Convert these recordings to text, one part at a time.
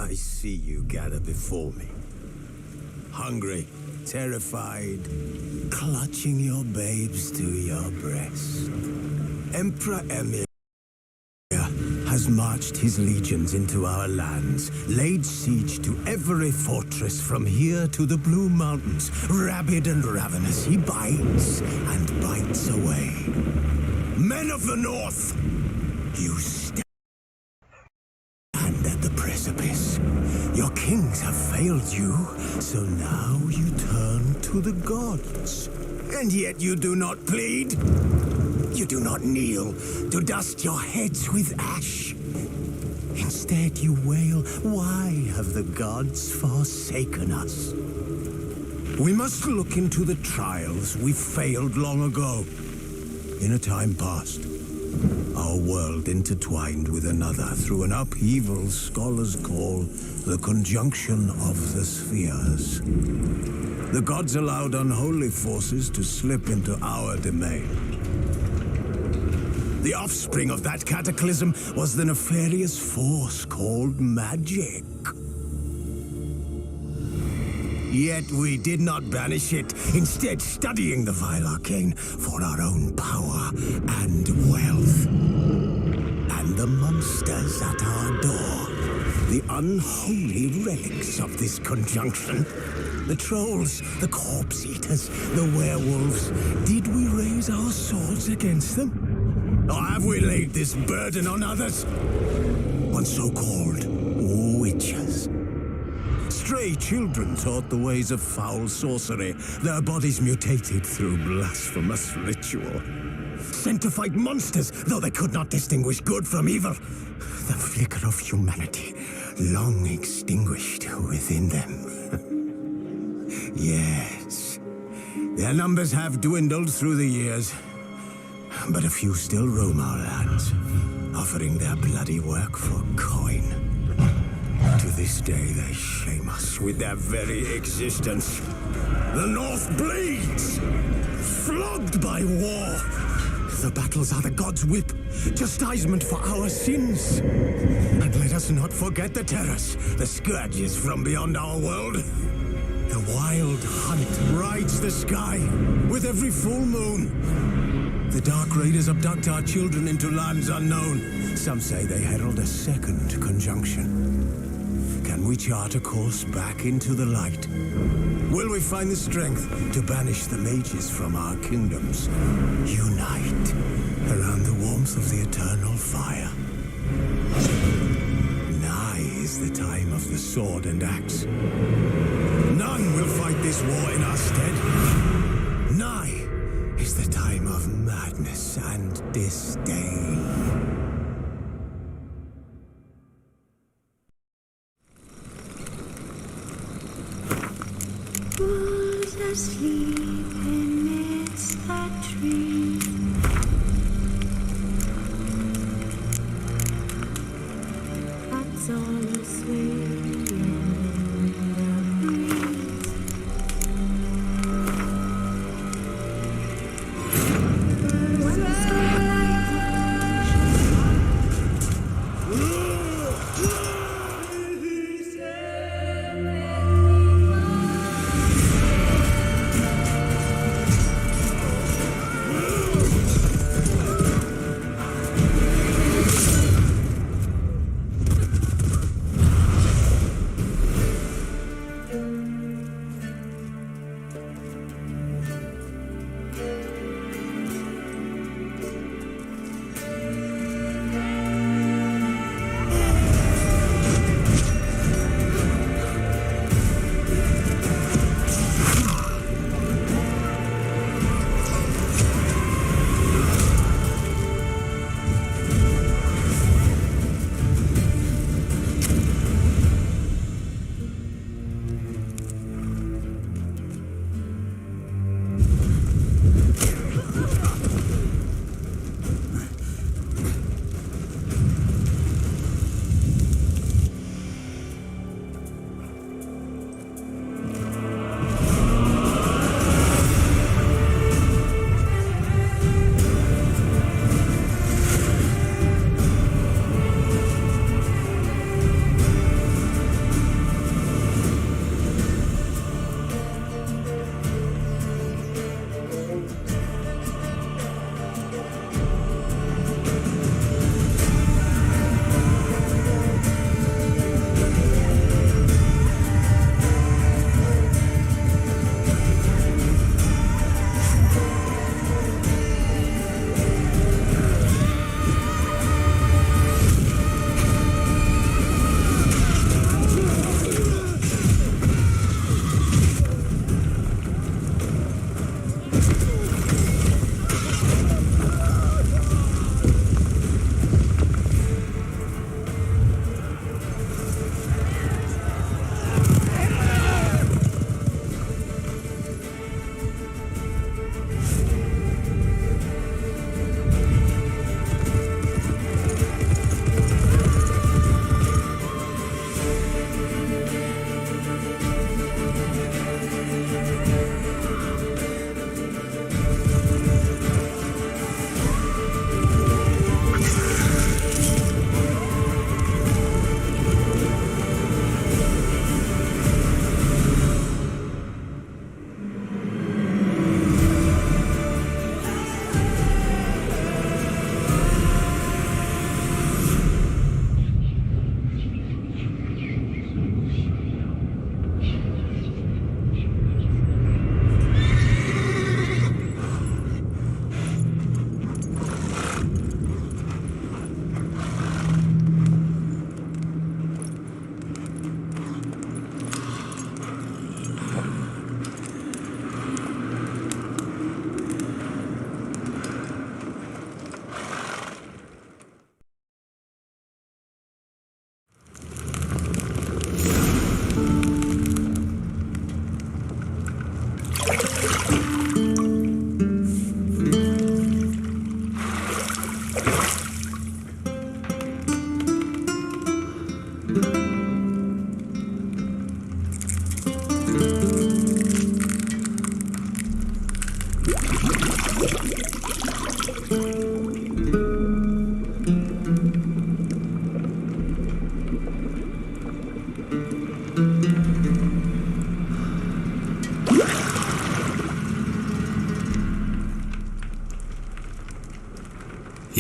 I see you gather before me. Hungry, terrified, clutching your babes to your breast. Emperor Emir has marched his legions into our lands, laid siege to every fortress from here to the Blue Mountains. Rabid and ravenous, he bites and bites away. Men of the North, you stand at the precipice. Your kings have failed you, so now you turn to the gods. And yet you do not plead. You do not kneel to dust your heads with ash. Instead you wail, why have the gods forsaken us? We must look into the trials we failed long ago. In a time past, our world intertwined with another through an upheaval scholars call the conjunction of the spheres. The gods allowed unholy forces to slip into our domain. The offspring of that cataclysm was the nefarious force called magic. Yet we did not banish it, instead studying the vile arcane for our own power and wealth. And the monsters at our door, the unholy relics of this conjunction. The trolls, the corpse eaters, the werewolves. Did we raise our swords against them? Or have we laid this burden on others? On so-called witches. Stray children taught the ways of foul sorcery, their bodies mutated through blasphemous ritual. Sent to fight monsters, though they could not distinguish good from evil. The flicker of humanity, long extinguished within them. Yes, their numbers have dwindled through the years. But a few still roam our lands, offering their bloody work for coin. To this day, they shame us with their very existence. The North bleeds, flogged by war. The battles are the gods' whip, chastisement for our sins. And let us not forget the terrors, the scourges from beyond our world. The wild hunt rides the sky with every full moon. The Dark Raiders abduct our children into lands unknown. Some say they herald a second conjunction. Can we chart a course back into the light? Will we find the strength to banish the mages from our kingdoms? Unite around the warmth of the eternal fire. Nigh is the time of the sword and axe. None will fight this war in our stead. Nigh is the time of madness and disdain. Who's asleep amidst a tree? That's all swaying in the breeze.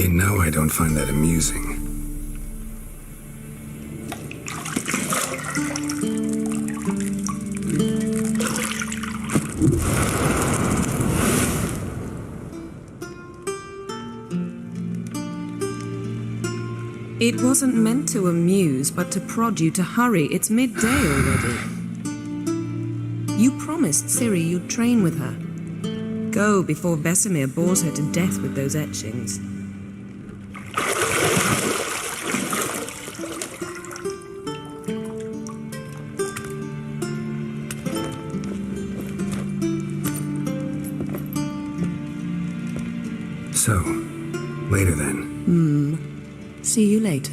You know I don't find that amusing. It wasn't meant to amuse, but to prod you to hurry. It's midday already. You promised Ciri you'd train with her. Go before Vesemir bores her to death with those etchings. So, later then. See you later.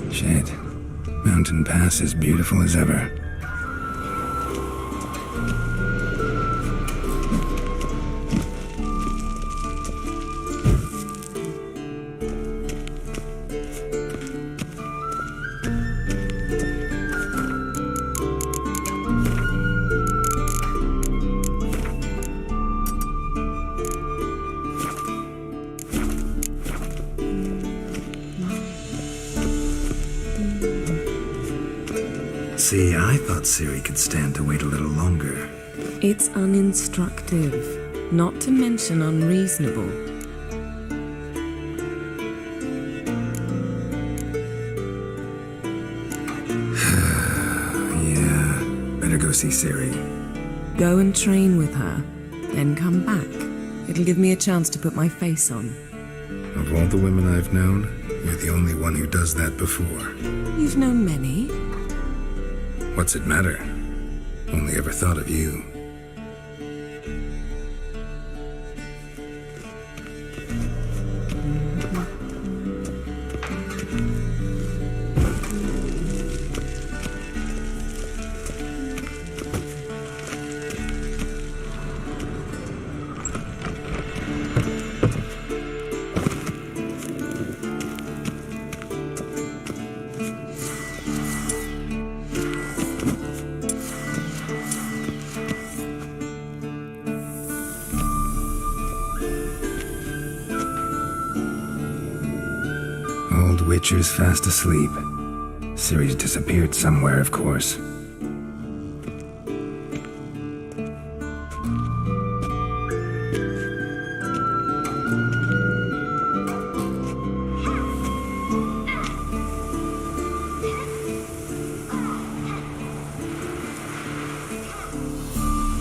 Shit. Mountain Pass is beautiful as ever. See, I thought Ciri could stand to wait a little longer. It's uninstructive, not to mention unreasonable. Yeah, better go see Ciri. Go and train with her, then come back. It'll give me a chance to put my face on. Of all the women I've known, you're the only one who does that before. You've known many. What's it matter? Only ever thought of you. Old Witcher's fast asleep. Ciri's disappeared somewhere, of course.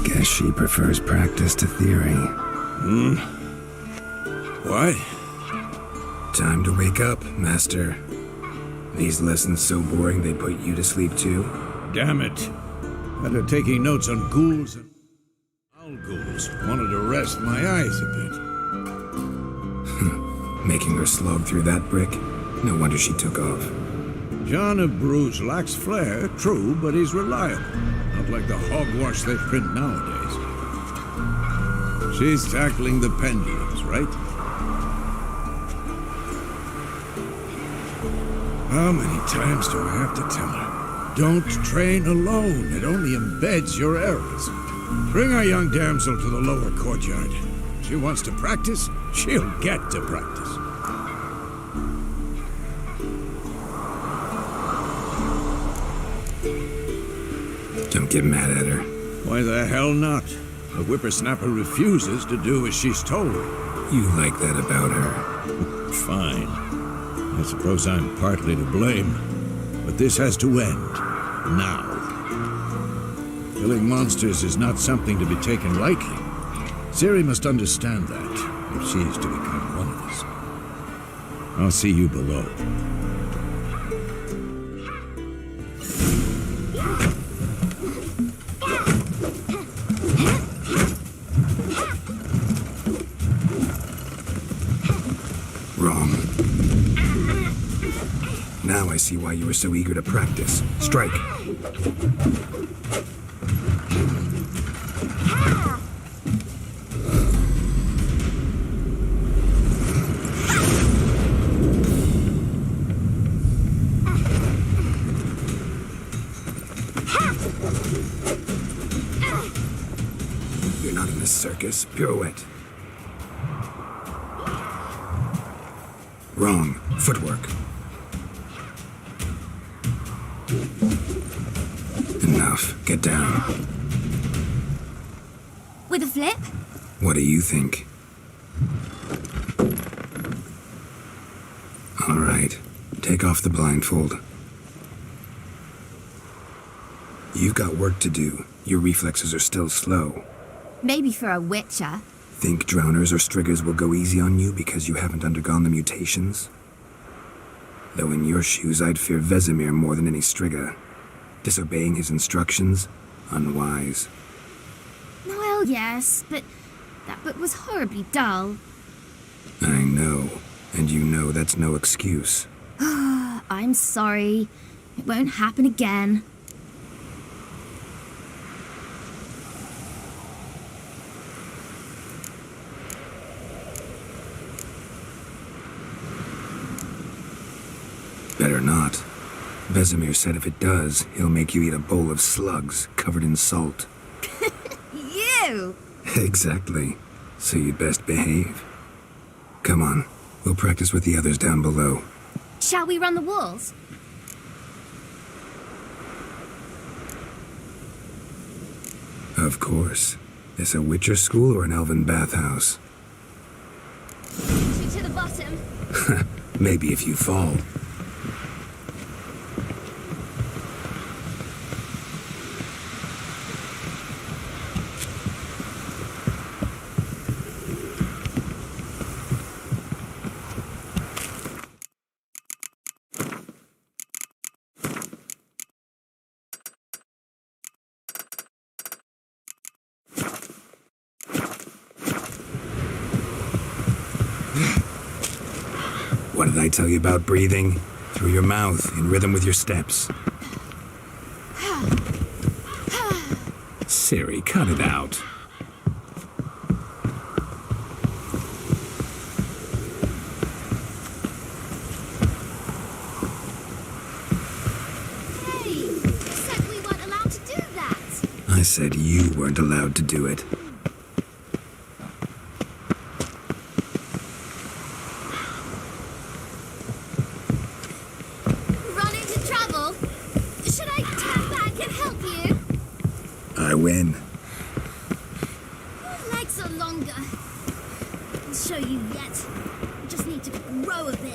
Guess she prefers practice to theory. What? Time to wake up, Master. These lessons so boring they put you to sleep too? Damn it. After taking notes on ghouls and owl ghouls, wanted to rest my eyes a bit. Making her slog through that brick? No wonder she took off. John of Bruges lacks flair, true, but he's reliable. Not like the hogwash they print nowadays. She's tackling the pendulums, right? How many times do I have to tell her? Don't train alone. It only embeds your errors. Bring our young damsel to the lower courtyard. She wants to practice, she'll get to practice. Don't get mad at her. Why the hell not? The whippersnapper refuses to do as she's told. You like that about her. Fine. I suppose I'm partly to blame. But this has to end. Now. Killing monsters is not something to be taken lightly. Ciri must understand that, if she is to become one of us. I'll see you below. Wrong. Now I see why you were so eager to practice. Strike. You're not in a circus. Pirouette. Wrong. Footwork. Enough. Get down. With a flip? What do you think? All right. Take off the blindfold. You've got work to do. Your reflexes are still slow. Maybe for a witcher. Think drowners or striggers will go easy on you because you haven't undergone the mutations? Though in your shoes, I'd fear Vesemir more than any strigger. Disobeying his instructions? Unwise. Well, yes, but that book was horribly dull. I know. And you know that's no excuse. I'm sorry. It won't happen again. Better not. Vesemir said if it does, he'll make you eat a bowl of slugs covered in salt. You! Exactly. So you'd best behave. Come on. We'll practice with the others down below. Shall we run the walls? Of course. Is a Witcher school or an elven bathhouse? To the bottom. Maybe if you fall. What did I tell you about breathing? Through your mouth, in rhythm with your steps. Ciri, cut it out. Hey, you said we weren't allowed to do that. I said you weren't allowed to do it. Run into trouble? Should I turn back and help you? I win. Your legs are longer. I'll show you yet. You just need to grow a bit.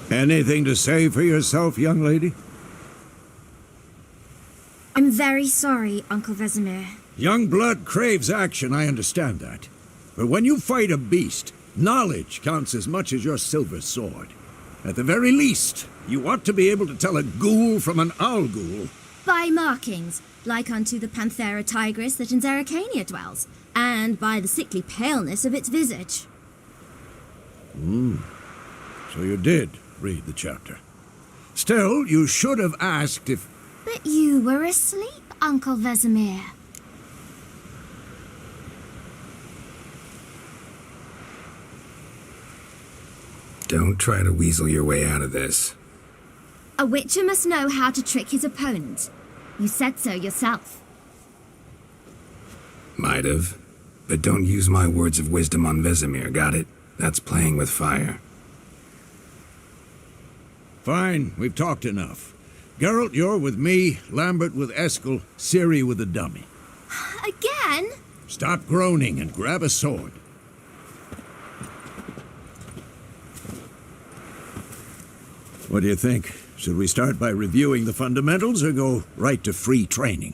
Anything to say for yourself, young lady? I'm very sorry, Uncle Vesemir. Young blood craves action, I understand that. But when you fight a beast, knowledge counts as much as your silver sword. At the very least, you ought to be able to tell a ghoul from an owl ghoul. By markings, like unto the Panthera tigris that in Zerrikania dwells, and by the sickly paleness of its visage. So you did read the chapter. Still, you should have asked if... But you were asleep, Uncle Vesemir. Don't try to weasel your way out of this. A witcher must know how to trick his opponent. You said so yourself. Might have. But don't use my words of wisdom on Vesemir, got it? That's playing with fire. Fine, we've talked enough. Geralt, you're with me, Lambert with Eskel, Ciri with the dummy. Again? Stop groaning and grab a sword. What do you think? Should we start by reviewing the fundamentals or go right to free training?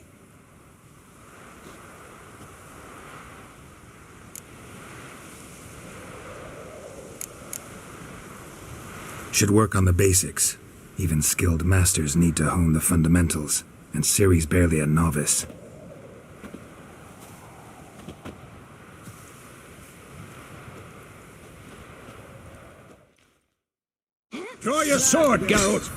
Should work on the basics. Even skilled masters need to hone the fundamentals, and Ciri's barely a novice. Draw your sword, Geralt!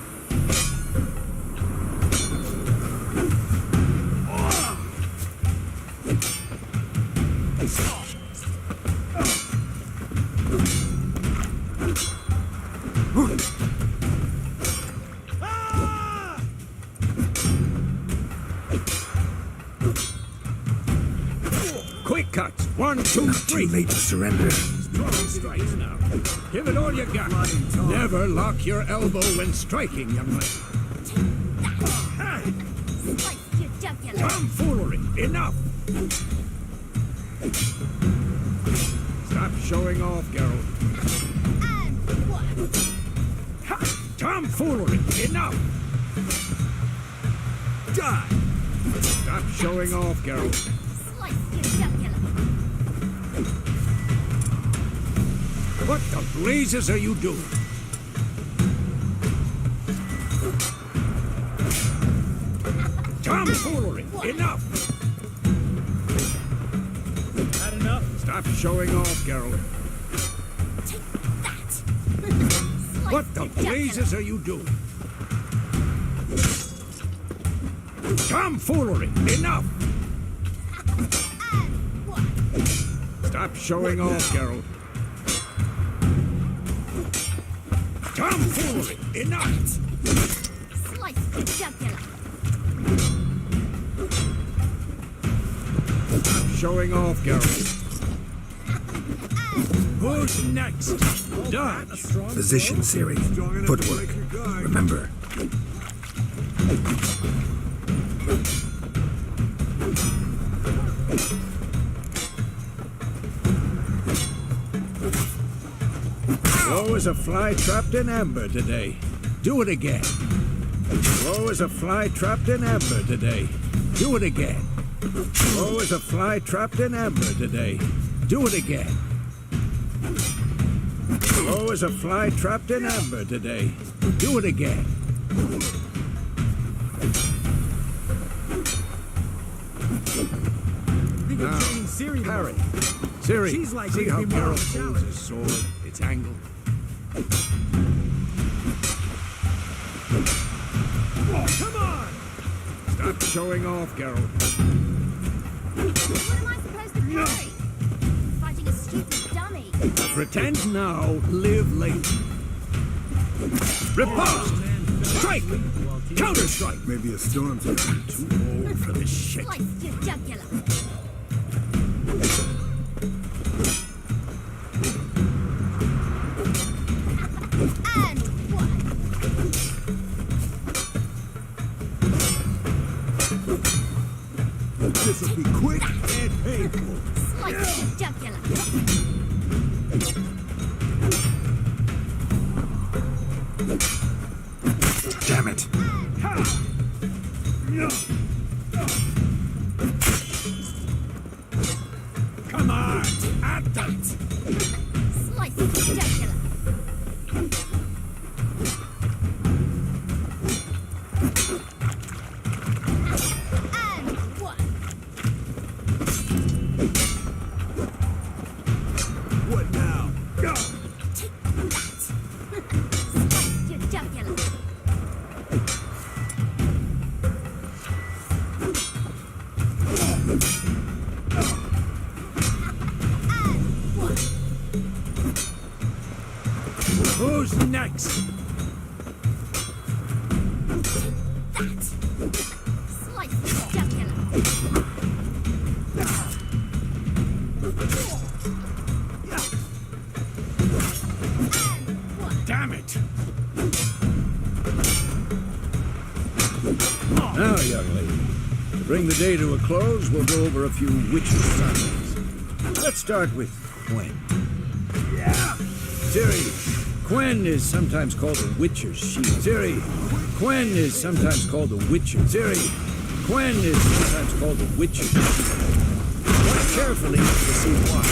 Quick cuts! 1, 2, Not 3! too late to surrender. Strong strikes now. Give it all you got. Never lock your elbow when striking, young man. Slice your jugular. Tomfoolery! Enough! Stop showing off, Geralt. And what? Tomfoolery! Enough! Die! Stop showing off, Geralt. Slice your jugular. What the blazes are you doing? Tomfoolery! Enough! Had enough? Stop showing off, Geralt. Take that. Slice What the your jugular. blazes are you doing? Tomfoolery! Enough! And what? Stop showing off, Geralt. Tomfoolery! Enough! Slice your jugular. Stop showing off, Geralt. Who's next? Dodge! Position, Ciri. Footwork. Remember. Slow as a fly trapped in amber today. Do it again. Slow as a fly trapped in amber today. Do it again. Slow as a fly trapped in amber today. Do it again. Slow as a fly trapped in amber today. Do it again. Now, parry. Ciri, She's likely see to how be more Geralt of a holds his sword, its angle. Come on! Stop showing off, Geralt. What am I supposed to carry? Fighting a stupid dummy. Pretend now, live late. Riposte! Strike! Counter-strike! Maybe a storm's coming. Too old for this shit. Slice your jugular. And what? This'll be quick and painful. Slice your jugular. Damn it. Slice of jugular. And one. What now? Go! Take that. Slice your jugular. And one. Who's next? That. Slice your jugular. And one. Damn it! Now, young lady, to bring the day to a close, we'll go over a few witches' signs. Let's start with Quen. Ciri, Quen is sometimes called the Witcher's Shield. Ciri, Quen is sometimes called the Witcher. Ciri, Quen is sometimes called the Witcher's Shield. Watch carefully to see why.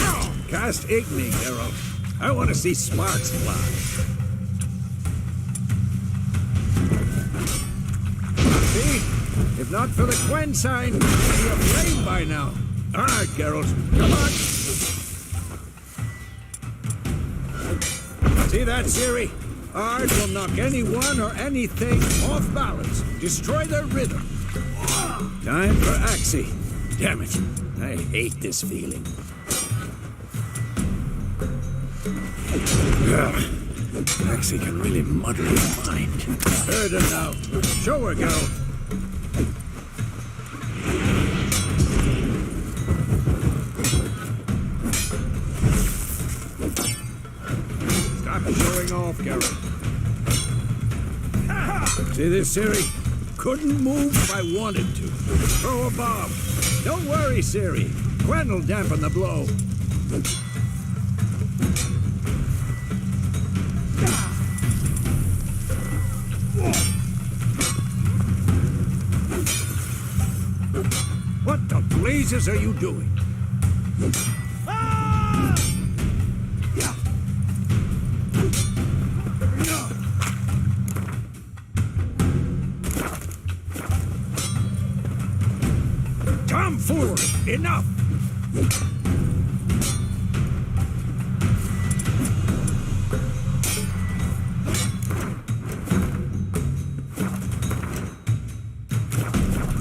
Cast Igni, Geralt. I want to see sparks fly. See? If not for the Quen sign, we'd be aflame by now. All right, Geralt, come on. See that, Ciri? Art will knock anyone or anything off balance, destroy their rhythm. Time for Axie. Damn it, I hate this feeling. Axie can really muddle your mind. Heard her now. Show her, girl. Stop showing off, Geralt. See this, Ciri? Couldn't move if I wanted to. Throw a bomb. Don't worry, Ciri. Quen will dampen the blow. What the blazes are you doing? Tomfoolery! Enough!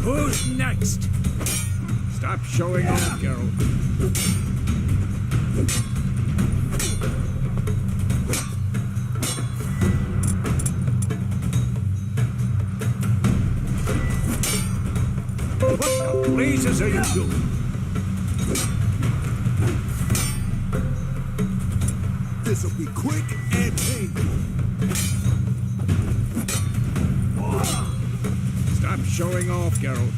Who's next? Stop showing off, Geralt. What the blazes are you doing? This'll be quick and painful. Stop showing off, Geralt.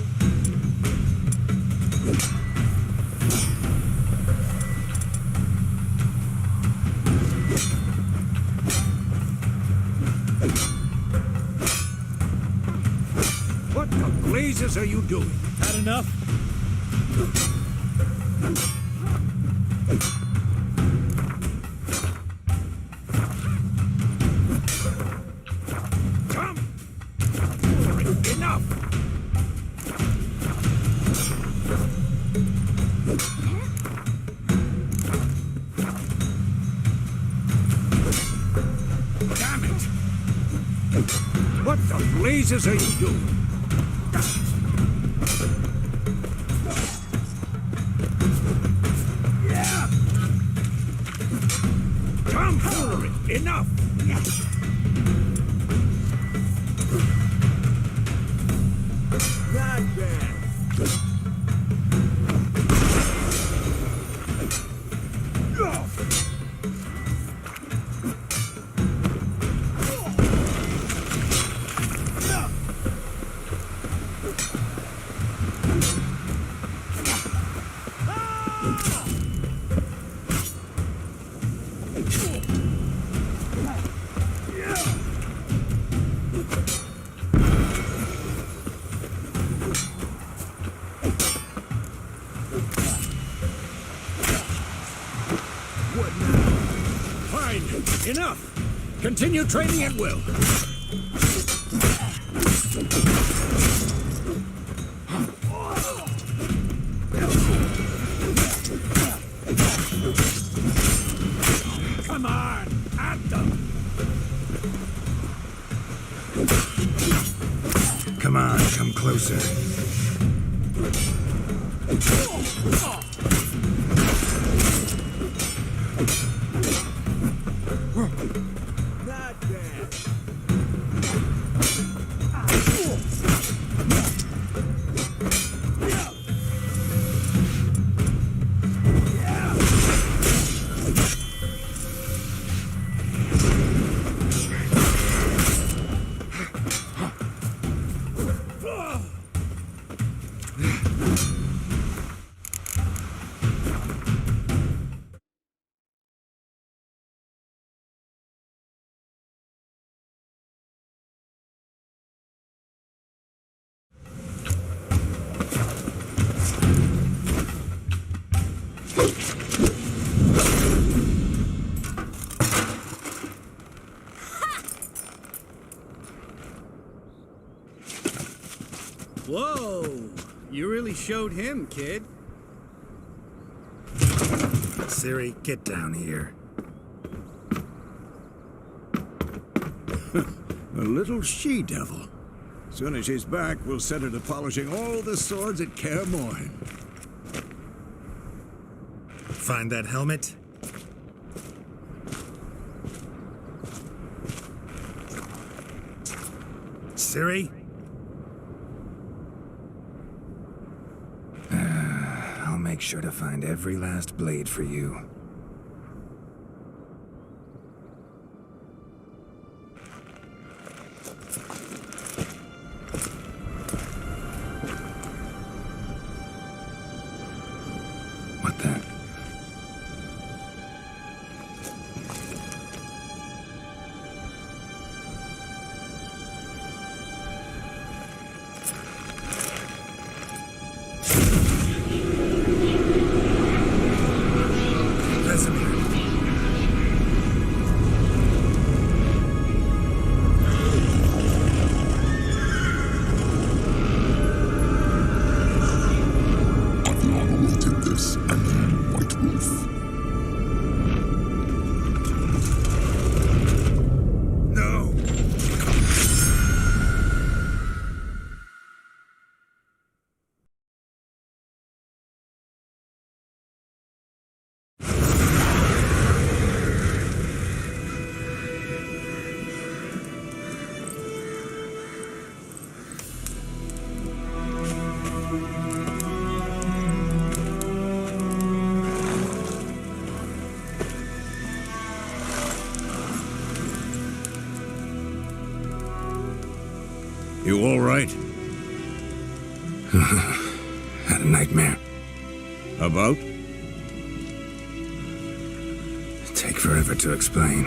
What the blazes are you doing? Had enough? Come! Enough! Damn it! What the blazes are you doing? Tomfoolery! Enough! Not bad. What now? Fine. Enough. Continue training at will. Come on, at them! Come on, come closer. Not bad. Whoa! You really showed him, kid. Siri, get down here. A little she-devil. Soon as she's back, we'll set her to polishing all the swords at Kaer Morhen. Find that helmet? Siri? I'll make sure to find every last blade for you. What the? You all right? Had a nightmare. About? Take forever to explain.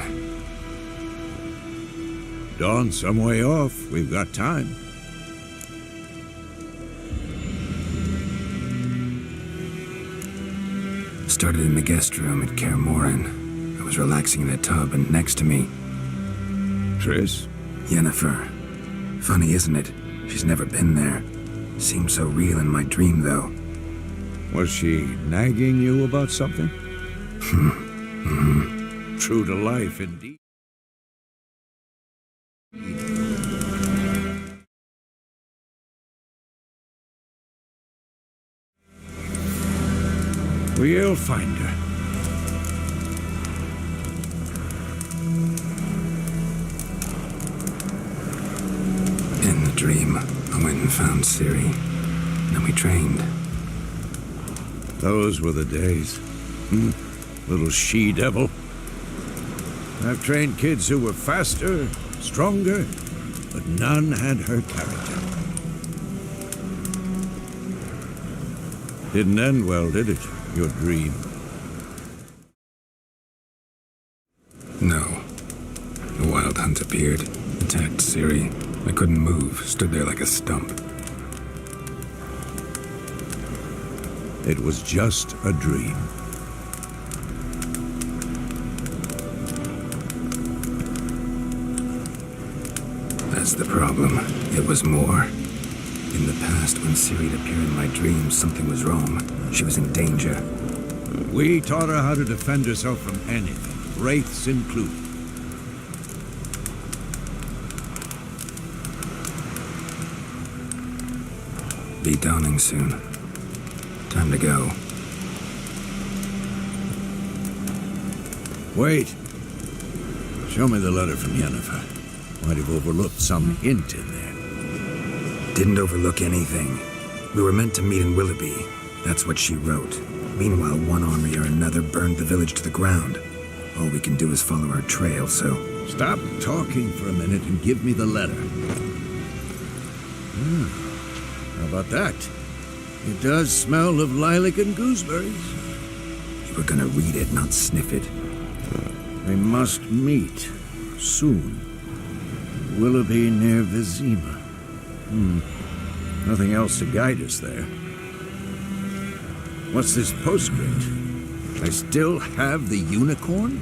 Dawn's some way off. We've got time. Started in the guest room at Kaer Morhen. I was relaxing in a tub, and next to me, Triss? Yennefer. Funny, isn't it? She's never been there. Seemed so real in my dream, though. Was she nagging you about something? True to life, indeed. We'll find her. In the dream, I went and found Ciri. Then we trained. Those were the days. Little she-devil. I've trained kids who were faster, stronger, but none had her character. Didn't end well, did it? Your dream? No. The Wild Hunt appeared, attacked Ciri. I couldn't move, stood there like a stump. It was just a dream. That's the problem. It was more. In the past, when Ciri'd appear in my dreams, something was wrong. She was in danger. We taught her how to defend herself from anything, wraiths included. Be dawning soon. Time to go. Wait. Show me the letter from Yennefer. Might have overlooked some hint in there. Didn't overlook anything. We were meant to meet in Willoughby. That's what she wrote. Meanwhile, one army or another burned the village to the ground. All we can do is follow her trail, so... Stop talking for a minute and give me the letter. How about that? It does smell of lilac and gooseberries. You were gonna read it, not sniff it. We must meet soon. Willoughby near Vizima. Nothing else to guide us there. What's this postscript? I still have the unicorn?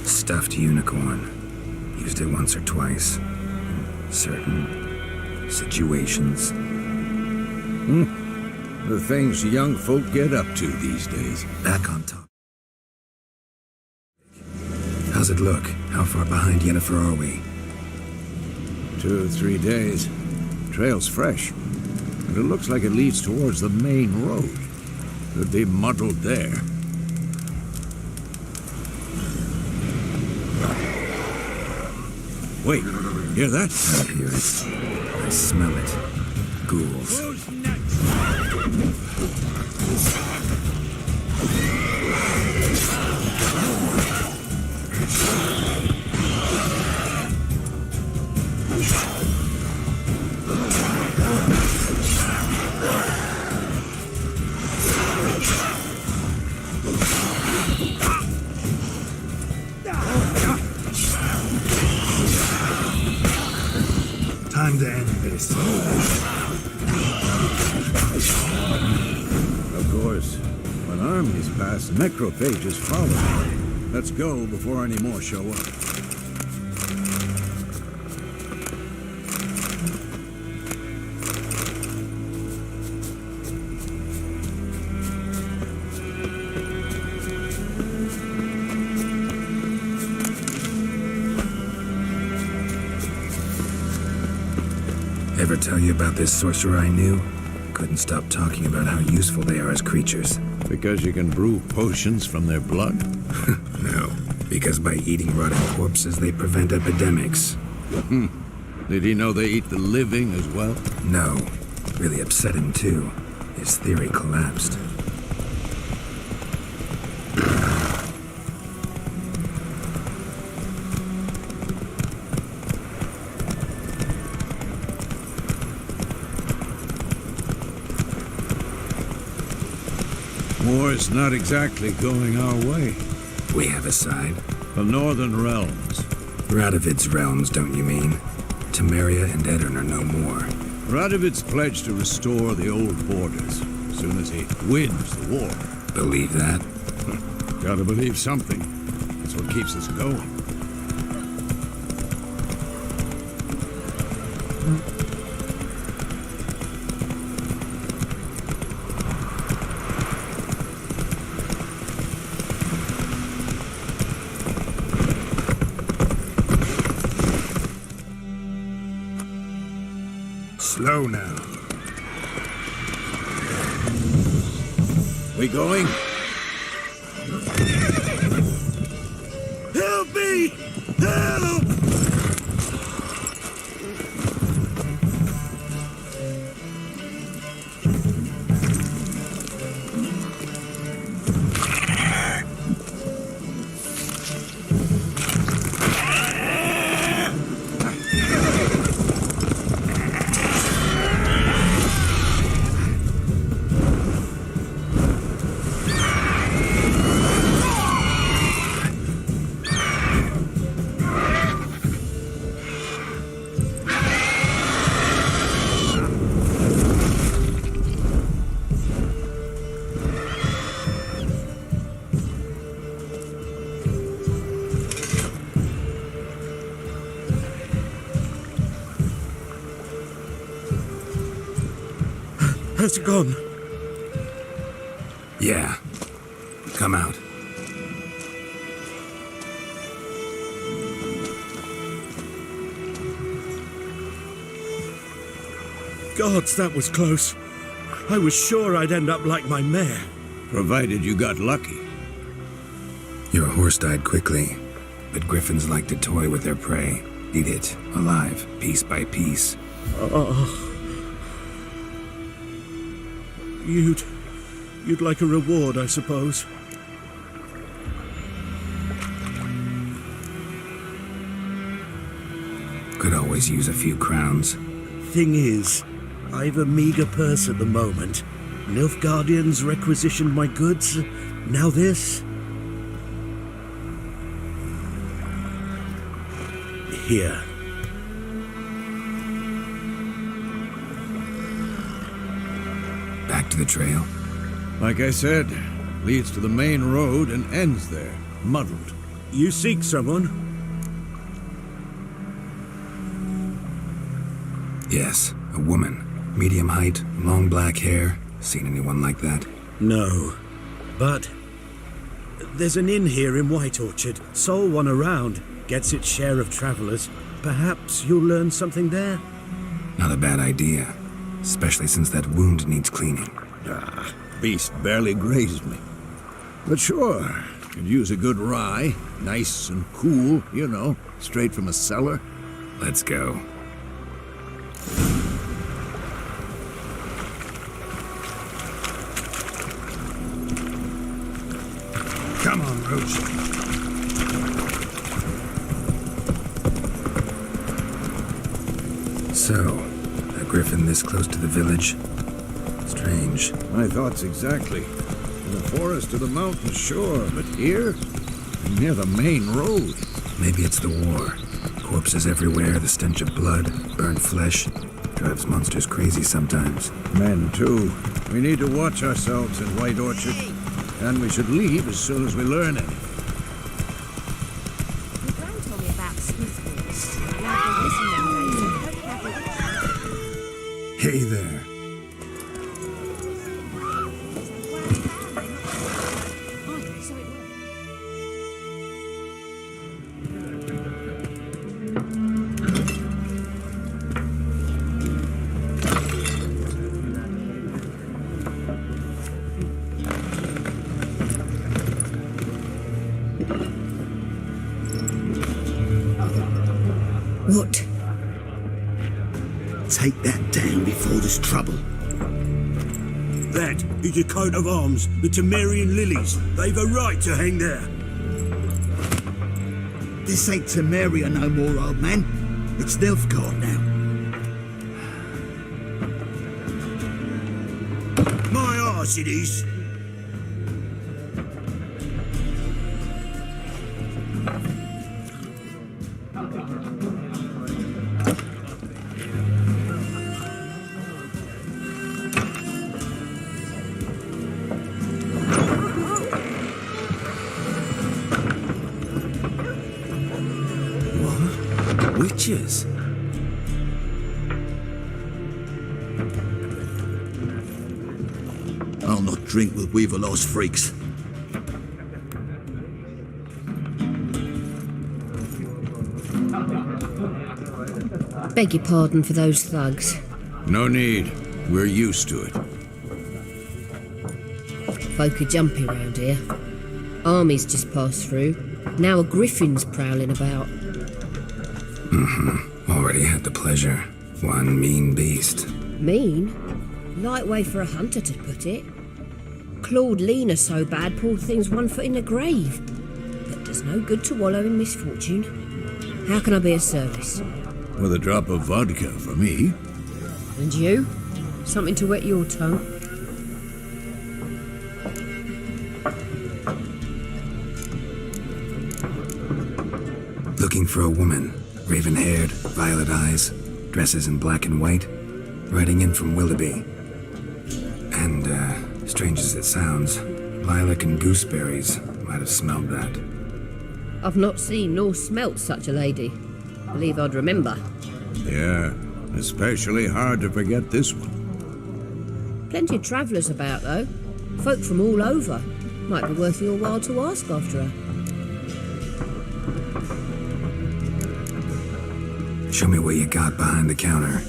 Stuffed unicorn. Used it once or twice. In certain situations. The things young folk get up to these days. Back on top. How's it look? How far behind Yennefer are we? 2 or 3 days. Trail's fresh. And it looks like it leads towards the main road. Could be muddled there. Wait, hear that? I hear it. I smell it. Ghouls. Who's next? Time to end this. Of course, when armies pass, necrophages follow. Let's go before any more show up. Ever tell you about this sorcerer I knew? Couldn't stop talking about how useful they are as creatures. Because you can brew potions from their blood? No, because by eating rotting corpses, they prevent epidemics. Did he know they eat the living as well? No, really upset him too. His theory collapsed. War's not exactly going our way. We have a side. The Northern Realms. Radovid's realms, don't you mean? Temeria and Edirn are no more. Radovid's pledged to restore the old borders as soon as he wins the war. Believe that? Gotta believe something. That's what keeps us going. Slow now. We going? Help me! Help! Has it gone? Yeah. Come out. Gods, that was close. I was sure I'd end up like my mare. Provided you got lucky. Your horse died quickly, but griffins like to toy with their prey. Eat it, alive, piece by piece. You'd like a reward, I suppose. Could always use a few crowns. Thing is, I've a meager purse at the moment. Nilfgaardians requisitioned my goods. Now this. Here. Back to the trail. Like I said, leads to the main road and ends there, muddled. You seek someone? Yes, a woman. Medium height, long black hair. Seen anyone like that? No. But there's an inn here in White Orchard. Sole one around. Gets its share of travelers. Perhaps you'll learn something there? Not a bad idea. Especially since that wound needs cleaning. Beast barely grazed me. But sure, could use a good rye. Nice and cool, you know, straight from a cellar. Let's go. Come on, Roach. So, a griffin this close to the village? Strange. My thoughts exactly. In the forest or the mountain, sure, but here? Near the main road. Maybe it's the war. Corpses everywhere, the stench of blood, burnt flesh. Drives monsters crazy sometimes. Men, too. We need to watch ourselves in White Orchard. And we should leave as soon as we learn it. My gran told me about swiftwoods. Like the listening days. Hey there. So it worked. What? Take that down before there's trouble. That is a coat of arms, the Temerian lilies. They've a right to hang there. This ain't Temeria no more, old man. It's Nilfgaard now. My arse it is. Witches? I'll not drink with Weaverlost freaks. Beg your pardon for those thugs. No need. We're used to it. Folk are jumpy round here. Armies just passed through. Now a griffin's prowling about. Already had the pleasure. One mean beast. Mean? Light way for a hunter to put it. Clawed Lena so bad, poor thing's 1 foot in the grave. But does no good to wallow in misfortune. How can I be of service? With a drop of vodka for me. And you? Something to wet your tongue? Looking for a woman. Raven-haired, violet eyes, dresses in black and white. Riding in from Willoughby. And, strange as it sounds, lilac and gooseberries might have smelled that. I've not seen nor smelt such a lady. Believe I'd remember. Yeah, especially hard to forget this one. Plenty of travellers about, though. Folk from all over. Might be worth your while to ask after her. Show me what you got behind the counter.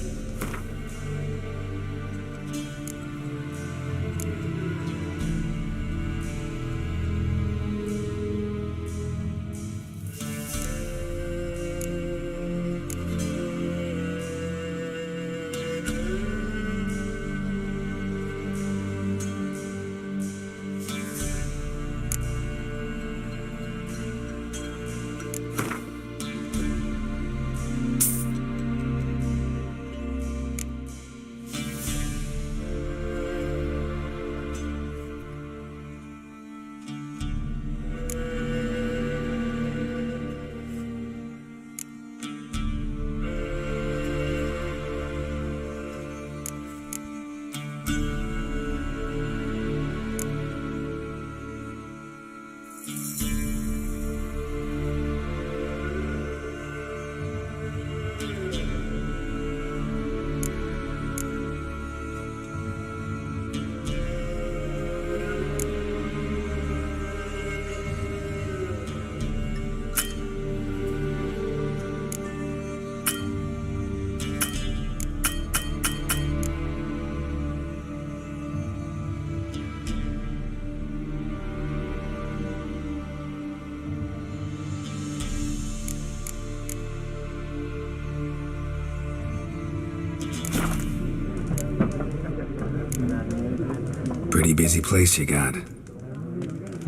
Pretty busy place you got.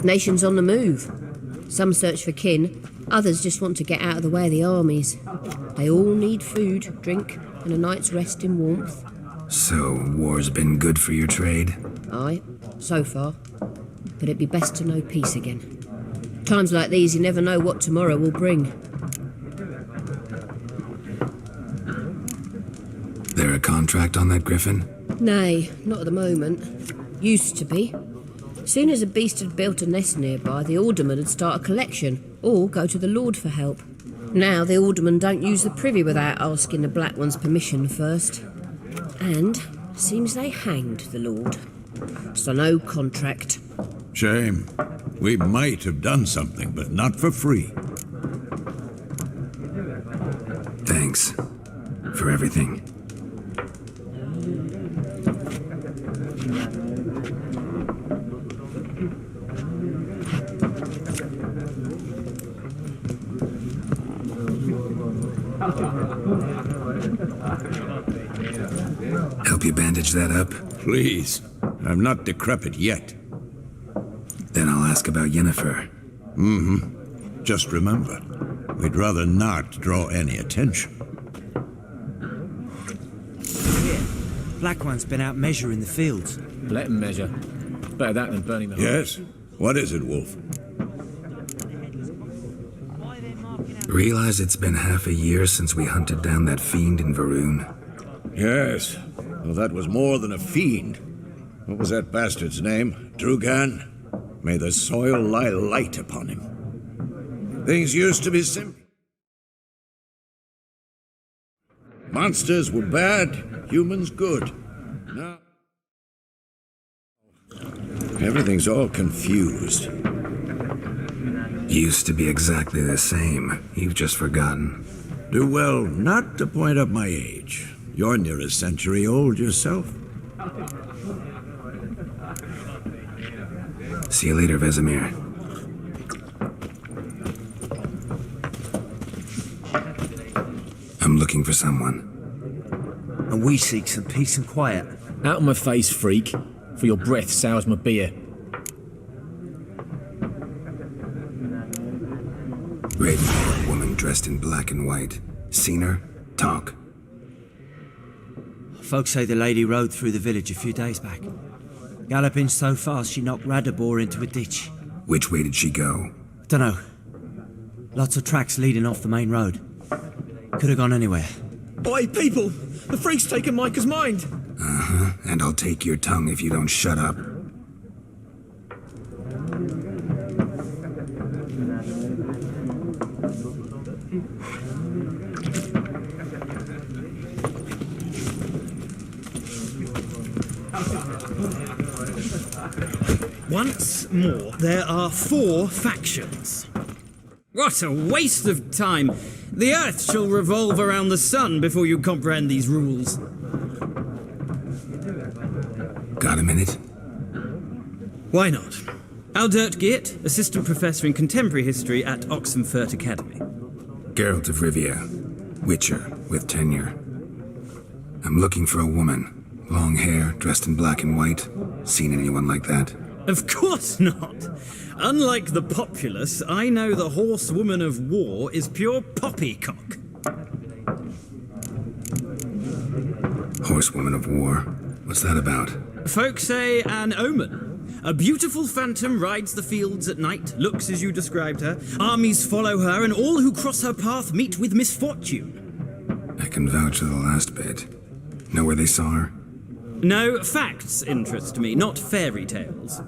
Nations on the move. Some search for kin, others just want to get out of the way of the armies. They all need food, drink, and a night's rest in warmth. So, war's been good for your trade? Aye, so far. But it'd be best to know peace again. Times like these, you never know what tomorrow will bring. There a contract on that griffin? Nay, not at the moment. Used to be. Soon as a beast had built a nest nearby, the alderman would start a collection, or go to the Lord for help. Now the aldermen don't use the privy without asking the Black One's permission first. And seems they hanged the Lord. So no contract. Shame. We might have done something, but not for free. Thanks. For everything. Help you bandage that up? Please. I'm not decrepit yet. Then I'll ask about Yennefer. Mm-hmm. Just remember, we'd rather not draw any attention. Black One's been out measuring the fields. Let him measure. Better that than burning the Yes? What is it, Wolf? Realize it's been half a year since we hunted down that fiend in Varun? Yes. Well, that was more than a fiend. What was that bastard's name? Drugan? May the soil lie light upon him. Things used to be simple. Monsters were bad, humans good. Now, everything's all confused. Used to be exactly the same. You've just forgotten. Do well not to point up my age. You're near a century old yourself. See you later, Vesemir. I'm looking for someone. And we seek some peace and quiet. Out of my face, freak. For your breath sours my beer. Red-haired woman dressed in black and white. Seen her? Talk. Folks say the lady rode through the village a few days back. Galloping so fast she knocked Radabor into a ditch. Which way did she go? Dunno. Lots of tracks leading off the main road. Could have gone anywhere. Oi, people! The freak's taken Micah's mind! Uh-huh, and I'll take your tongue if you don't shut up. Once more, there are 4 factions. What a waste of time! The Earth shall revolve around the sun before you comprehend these rules. Got a minute? Why not? Aldert Geert, Assistant Professor in Contemporary History at Oxenfurt Academy. Geralt of Rivia, Witcher, with tenure. I'm looking for a woman. Long hair, dressed in black and white. Seen anyone like that? Of course not! Unlike the populace, I know the horsewoman of war is pure poppycock. Horsewoman of war? What's that about? Folk say an omen. A beautiful phantom rides the fields at night, looks as you described her. Armies follow her, and all who cross her path meet with misfortune. I can vouch for the last bit. Know where they saw her? No, facts interest me, not fairy tales.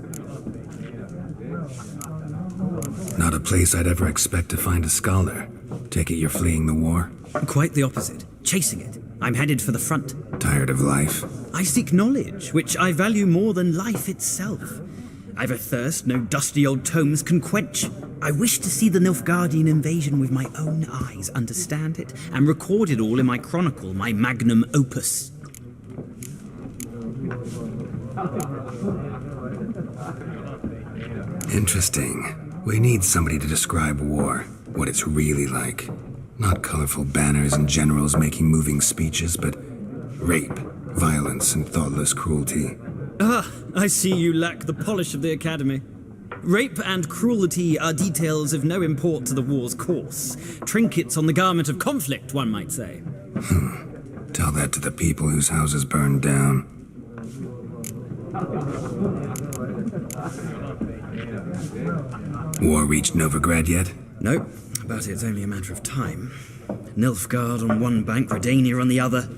Not a place I'd ever expect to find a scholar. Take it you're fleeing the war? Quite the opposite. Chasing it. I'm headed for the front. Tired of life? I seek knowledge, which I value more than life itself. I've a thirst no dusty old tomes can quench. I wish to see the Nilfgaardian invasion with my own eyes, understand it, and record it all in my chronicle, my magnum opus. Interesting. We need somebody to describe war, what it's really like. Not colorful banners and generals making moving speeches, but rape, violence, and thoughtless cruelty. Ah, I see you lack the polish of the Academy. Rape and cruelty are details of no import to the war's course. Trinkets on the garment of conflict, one might say. Tell that to the people whose houses burned down. War reached Novigrad yet? Nope, but it's only a matter of time. Nilfgaard on one bank, Redania on the other,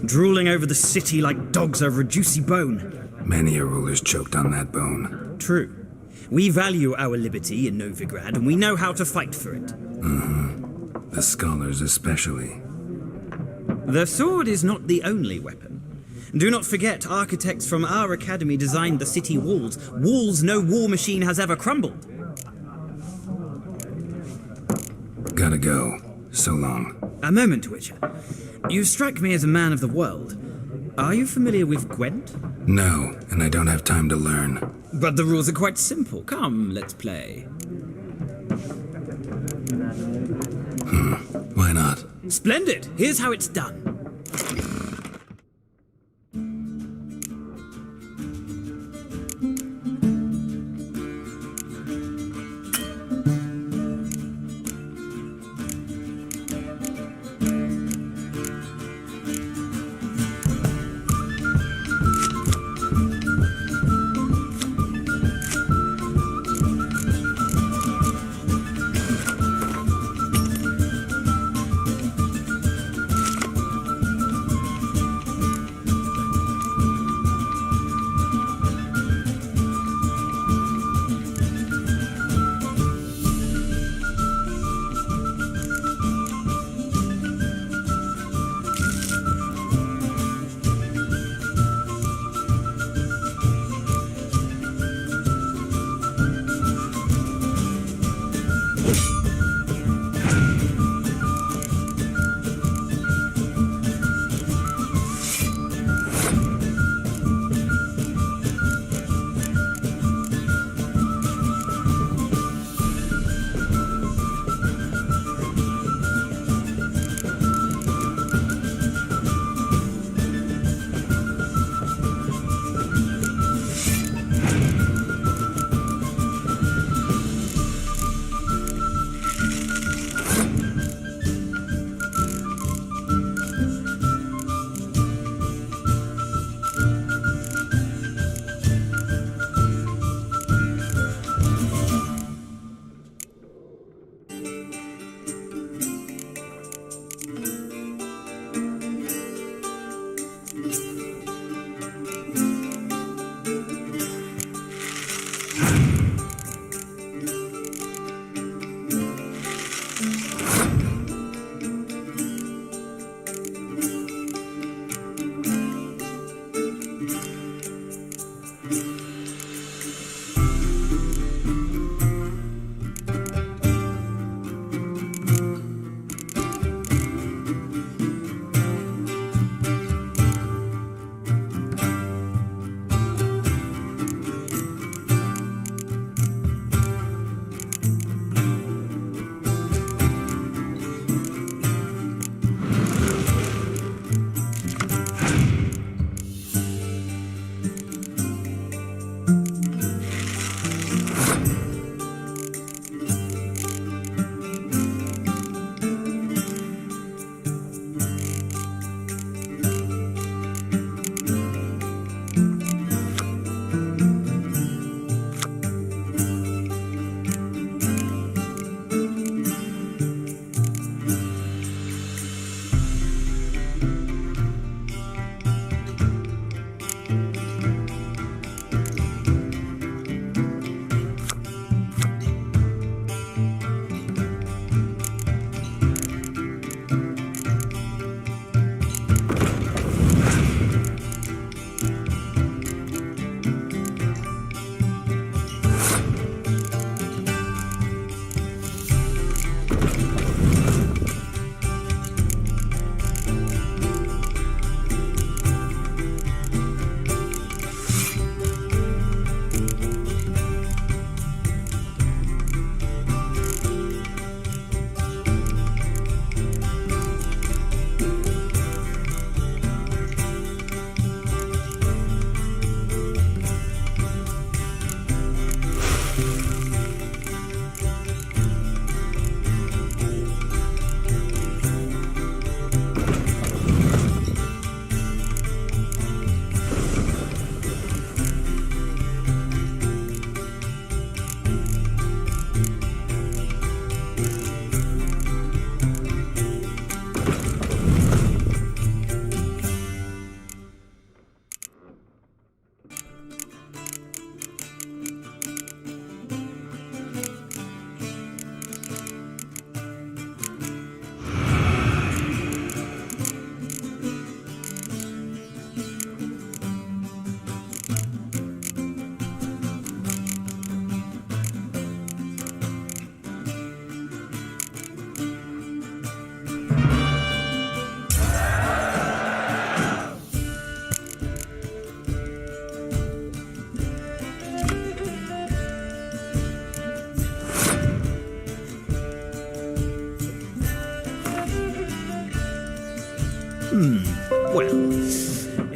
drooling over the city like dogs over a juicy bone. Many a ruler's choked on that bone. True. We value our liberty in Novigrad, and we know how to fight for it. The scholars especially. The sword is not the only weapon. Do not forget, architects from our academy designed the city walls. Walls no war machine has ever crumbled. Gotta go. So long. A moment, Witcher. You strike me as a man of the world. Are you familiar with Gwent? No, and I don't have time to learn. But the rules are quite simple. Come, let's play. Why not? Splendid! Here's how it's done.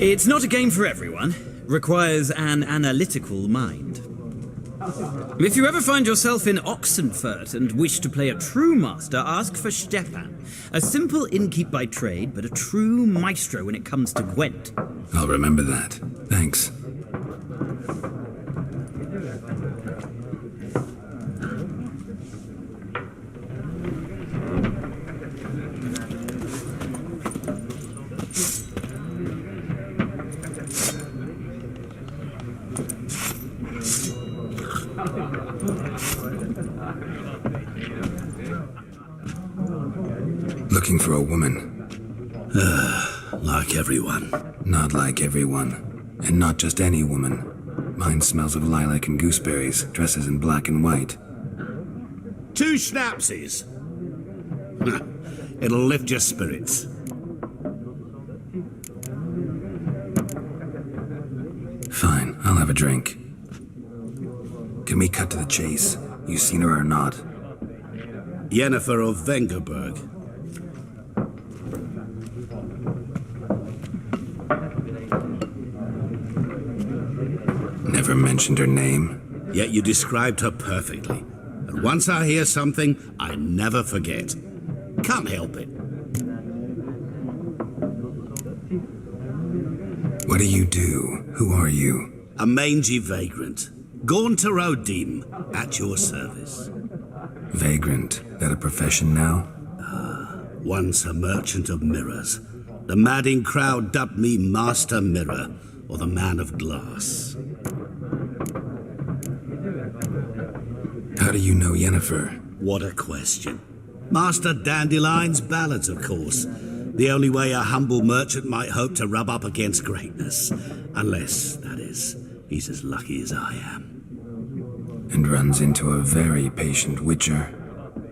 It's not a game for everyone. Requires an analytical mind. If you ever find yourself in Oxenfurt and wish to play a true master, ask for Stepan. A simple innkeep by trade, but a true maestro when it comes to Gwent. I'll remember that. Thanks. Looking for a woman. Like everyone. Not like everyone. And not just any woman. Mine smells of lilac and gooseberries, dresses in black and white. 2 schnapsies. It'll lift your spirits. Fine, I'll have a drink. Can we cut to the chase? You seen her or not? Yennefer of Vengerberg. Never mentioned her name. Yet you described her perfectly. And once I hear something, I never forget. Can't help it. What do you do? Who are you? A mangy vagrant. Gaunter Odim, at your service. Vagrant. That a profession now? Once a merchant of mirrors. The madding crowd dubbed me Master Mirror, or the Man of Glass. How do you know Yennefer? What a question. Master Dandelion's ballads, of course. The only way a humble merchant might hope to rub up against greatness. Unless, that is, he's as lucky as I am. And runs into a very patient witcher.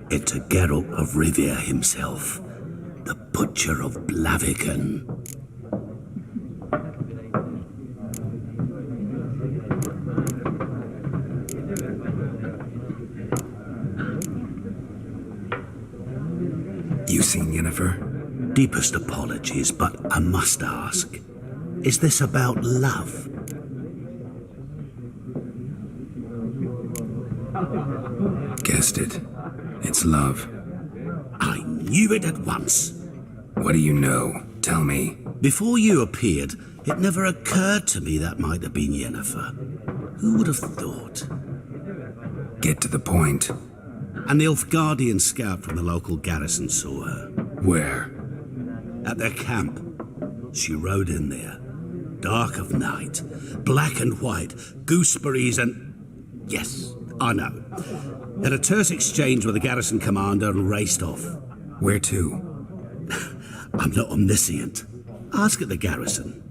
Into Geralt of Rivia himself. The Butcher of Blaviken. You seen Yennefer? Deepest apologies, but I must ask. Is this about love? Guessed it. It's love. I knew it at once. What do you know? Tell me. Before you appeared, it never occurred to me that might have been Yennefer. Who would have thought? Get to the point. An Nilfgaardian scout from the local garrison saw her. Where? At their camp. She rode in there. Dark of night. Black and white. Gooseberries and... Yes, I know. Had a terse exchange with the garrison commander and raced off. Where to? I'm not omniscient. Ask at the garrison.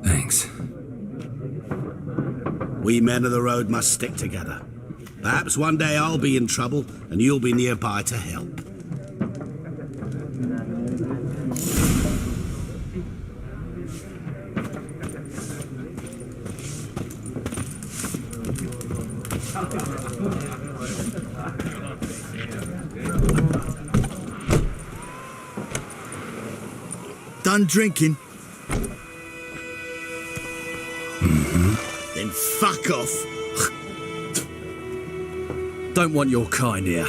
Thanks. We men of the road must stick together. Perhaps one day I'll be in trouble and you'll be nearby to help. Done drinking? Then fuck off. Don't want your kind here.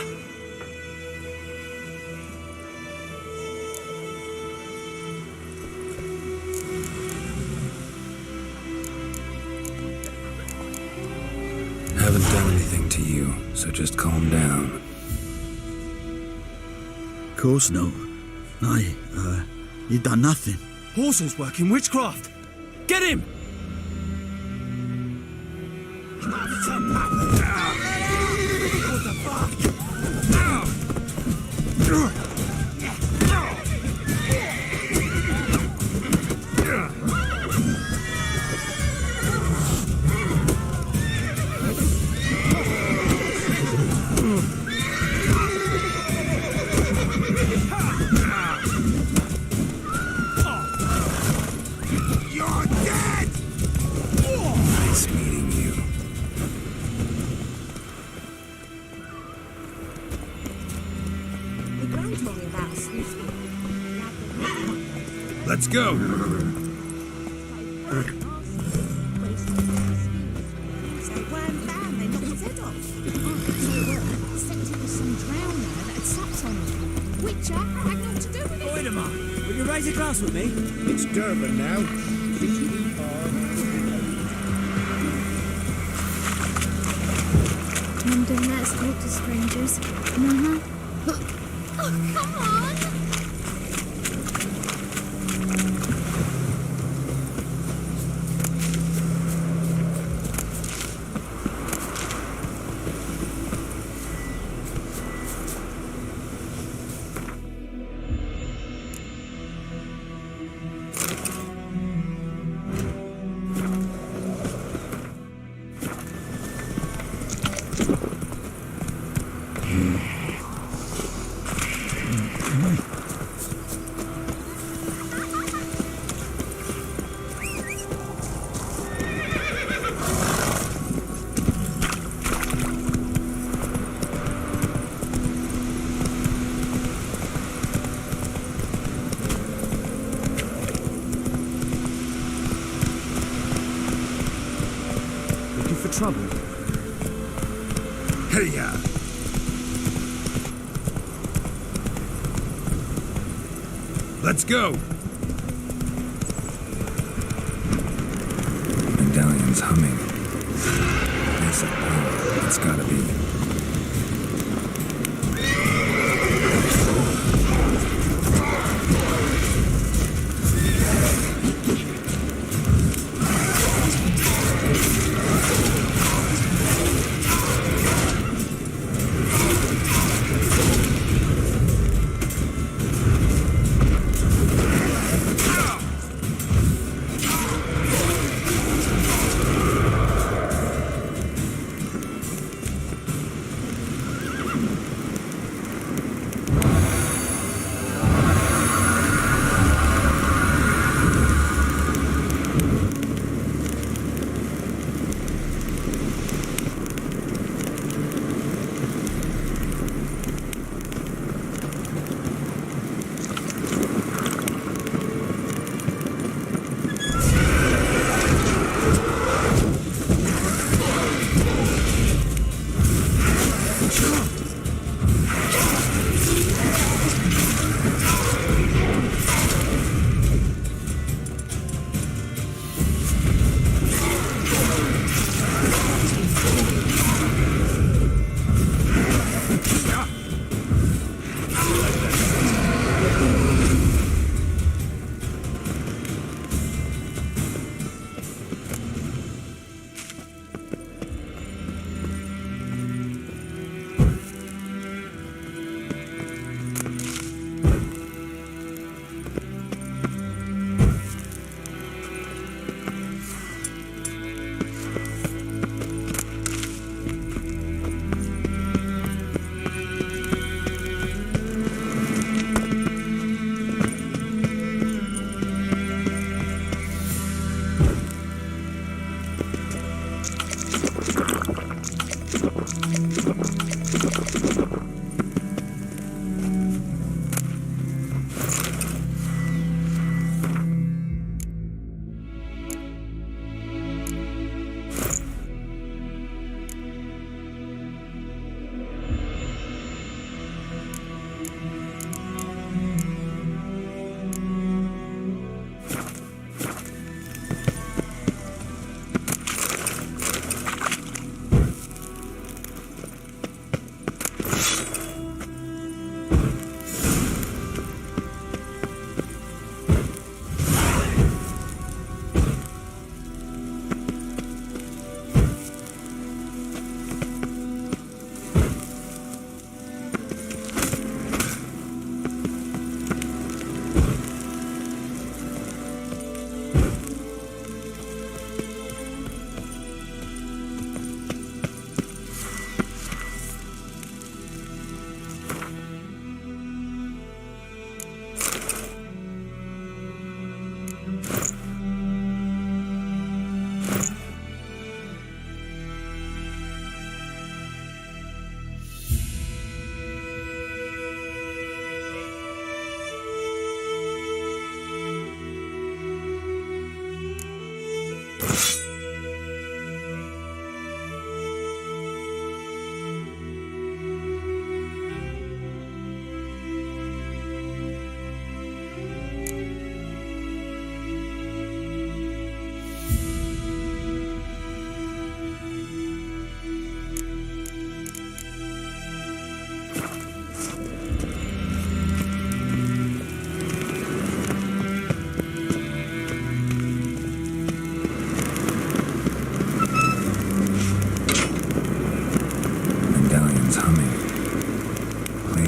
Haven't done anything to you, so just calm down. Course no. You done nothing. Horsel's working witchcraft. Get him! Let's go. quick, chap. I've not to do with it. Wait a minute. Will you raise a glass with me? It's Durban now. Mum, don't let us talk to strangers. Uh-huh. Oh, come on! Trouble. Hey-ya! Let's go! Medallion's humming. That's a power. It's gotta be.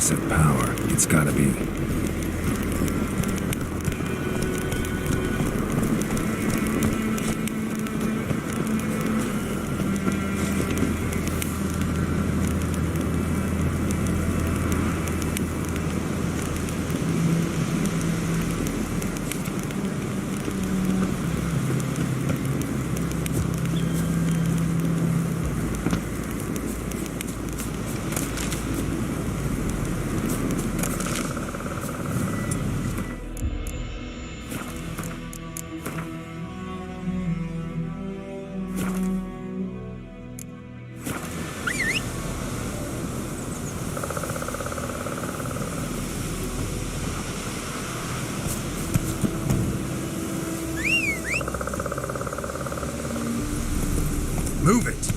place of power. It's gotta be. Move it!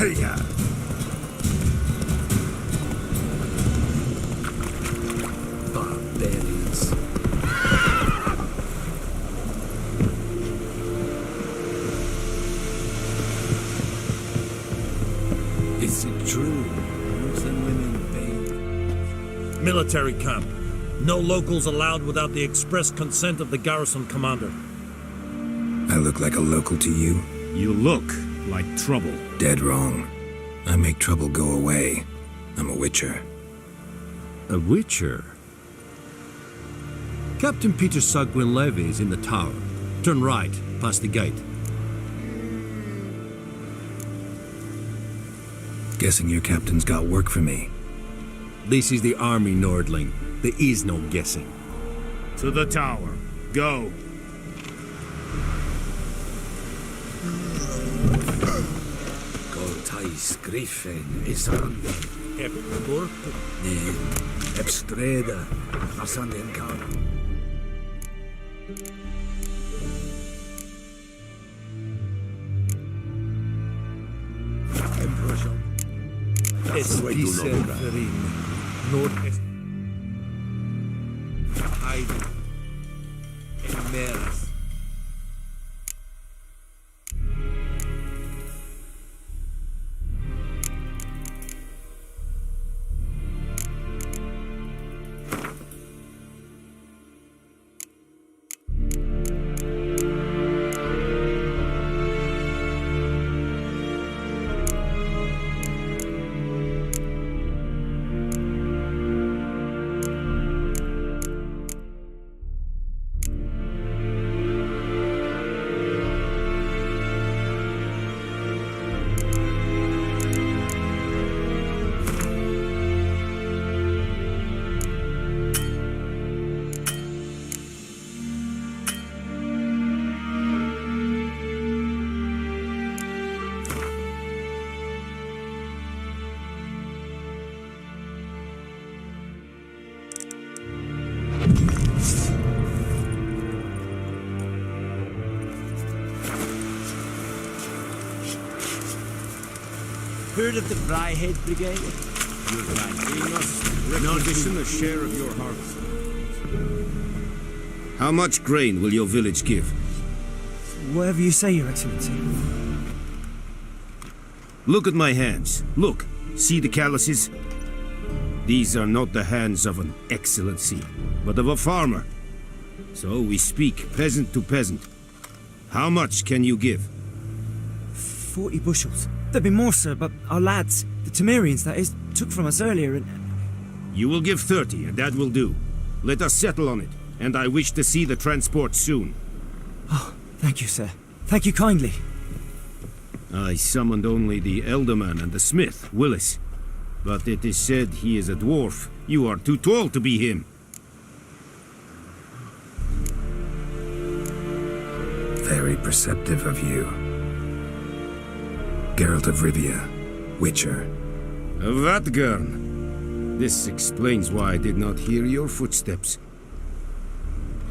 Hey-ya! Barbarians. Is it true? Youth and women bathe? Military camp. No locals allowed without the express consent of the garrison commander. I look like a local to you? You look like trouble. Dead wrong. I make trouble go away. I'm a witcher. A witcher? Captain Peter Sagwin Levy is in the tower. Turn right, past the gate. Guessing your captain's got work for me. This is the army, Nordling. There is no guessing. To the tower. Go. Griffin is on. Heb Borg. Nee, heb streden. Was aan den kan. Es Verin. Nordest. Heide. En Meres. Heard of the Fryhead Brigade? You're paying us not a share of your harvest. How much grain will your village give? Whatever you say, Your Excellency. Look at my hands. Look. See the calluses? These are not the hands of an excellency, but of a farmer. So we speak peasant to peasant. How much can you give? 40 bushels. There'd be more, sir, but our lads, the Temerians, that is, took from us earlier and... You will give 30, and that will do. Let us settle on it, and I wish to see the transport soon. Oh, thank you, sir. Thank you kindly. I summoned only the Elderman and the smith, Willis. But it is said he is a dwarf. You are too tall to be him. Very perceptive of you. Geralt of Rivia, Witcher. Vatgern. This explains why I did not hear your footsteps.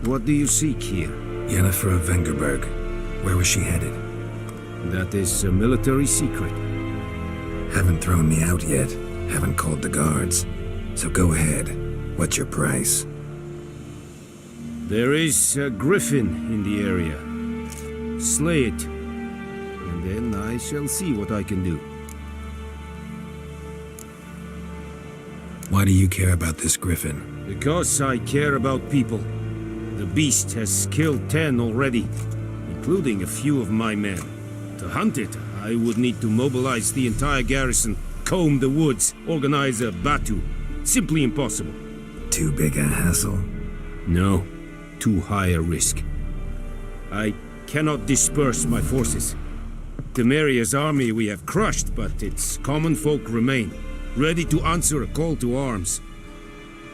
What do you seek here? Yennefer of Vengerberg. Where was she headed? That is a military secret. Haven't thrown me out yet. Haven't called the guards. So go ahead. What's your price? There is a griffin in the area. Slay it, and then I shall see what I can do. Why do you care about this griffin? Because I care about people. The beast has killed 10 already, including a few of my men. To hunt it, I would need to mobilize the entire garrison, comb the woods, organize a batu. Simply impossible. Too big a hassle? No, too high a risk. I cannot disperse my forces. Temeria's army we have crushed, but its common folk remain, ready to answer a call to arms.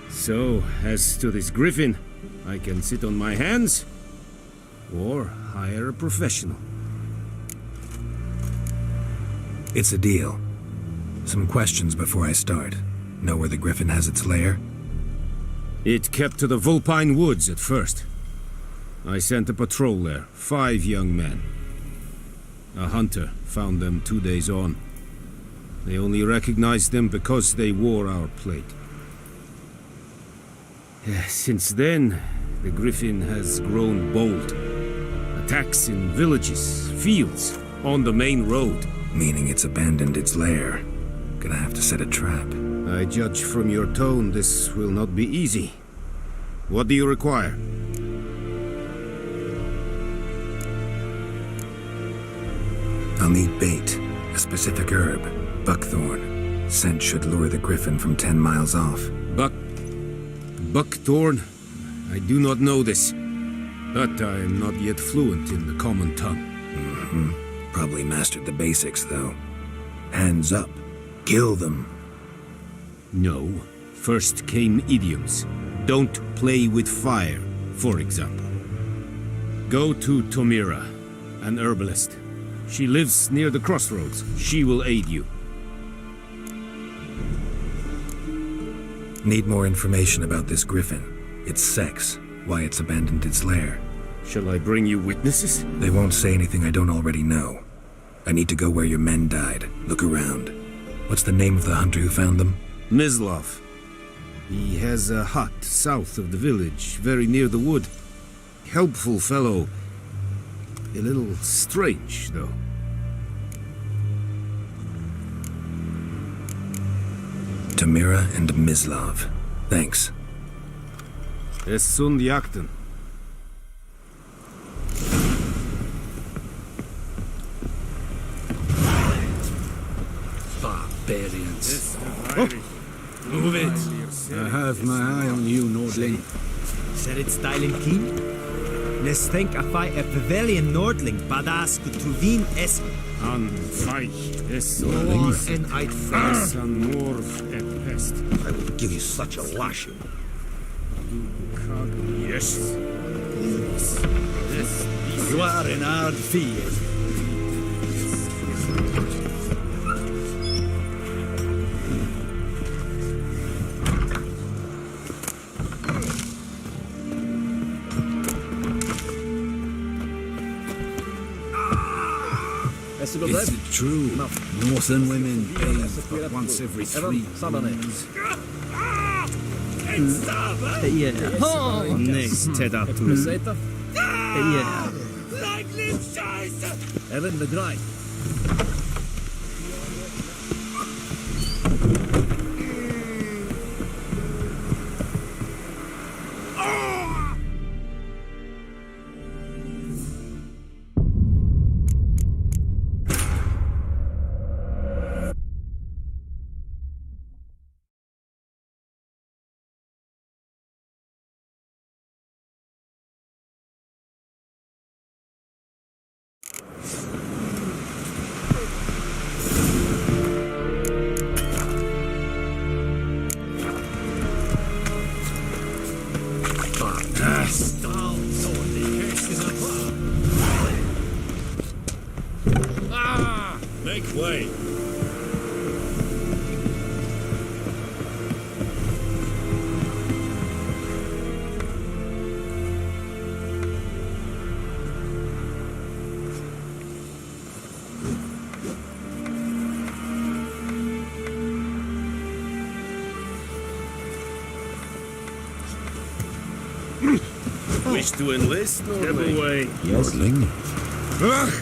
So, as to this griffin, I can sit on my hands, or hire a professional. It's a deal. Some questions before I start. Know where the griffin has its lair? It kept to the Vulpine Woods at first. I sent a patrol there, 5 young men. A hunter found them 2 days on. They only recognized them because they wore our plate. Since then, the griffin has grown bold. Attacks in villages, fields, on the main road. Meaning it's abandoned its lair. Gonna have to set a trap. I judge from your tone this will not be easy. What do you require? I'll need bait, a specific herb, buckthorn. Scent should lure the griffin from 10 miles off. Buckthorn? I do not know this, but I am not yet fluent in the common tongue. Probably mastered the basics, though. Hands up. Kill them. No. First came idioms. Don't play with fire, for example. Go to Tomira, an herbalist. She lives near the crossroads. She will aid you. Need more information about this griffin. Its sex, why it's abandoned its lair. Shall I bring you witnesses? They won't say anything I don't already know. I need to go where your men died. Look around. What's the name of the hunter who found them? Mislav. He has a hut south of the village, very near the wood. Helpful fellow. A little strange, though. Tamira and Mislav. Thanks. Es sunt jakten. Barbarians. Move it. I have my eye on you, Nordling. Ser it styling keen? Nes think a fight a Pavilion Nordling badass good to wien es an fight es more and I'd first an more at pest. I will give you such a lashing. Yes. You are in hard field. Is it true? Northern women bathe but once every 3 moons. Yeah. Oh, nice Tedatus. Yeah. Evan the Dry. Make way. wish to enlist, Step away. Lordling. Ugh!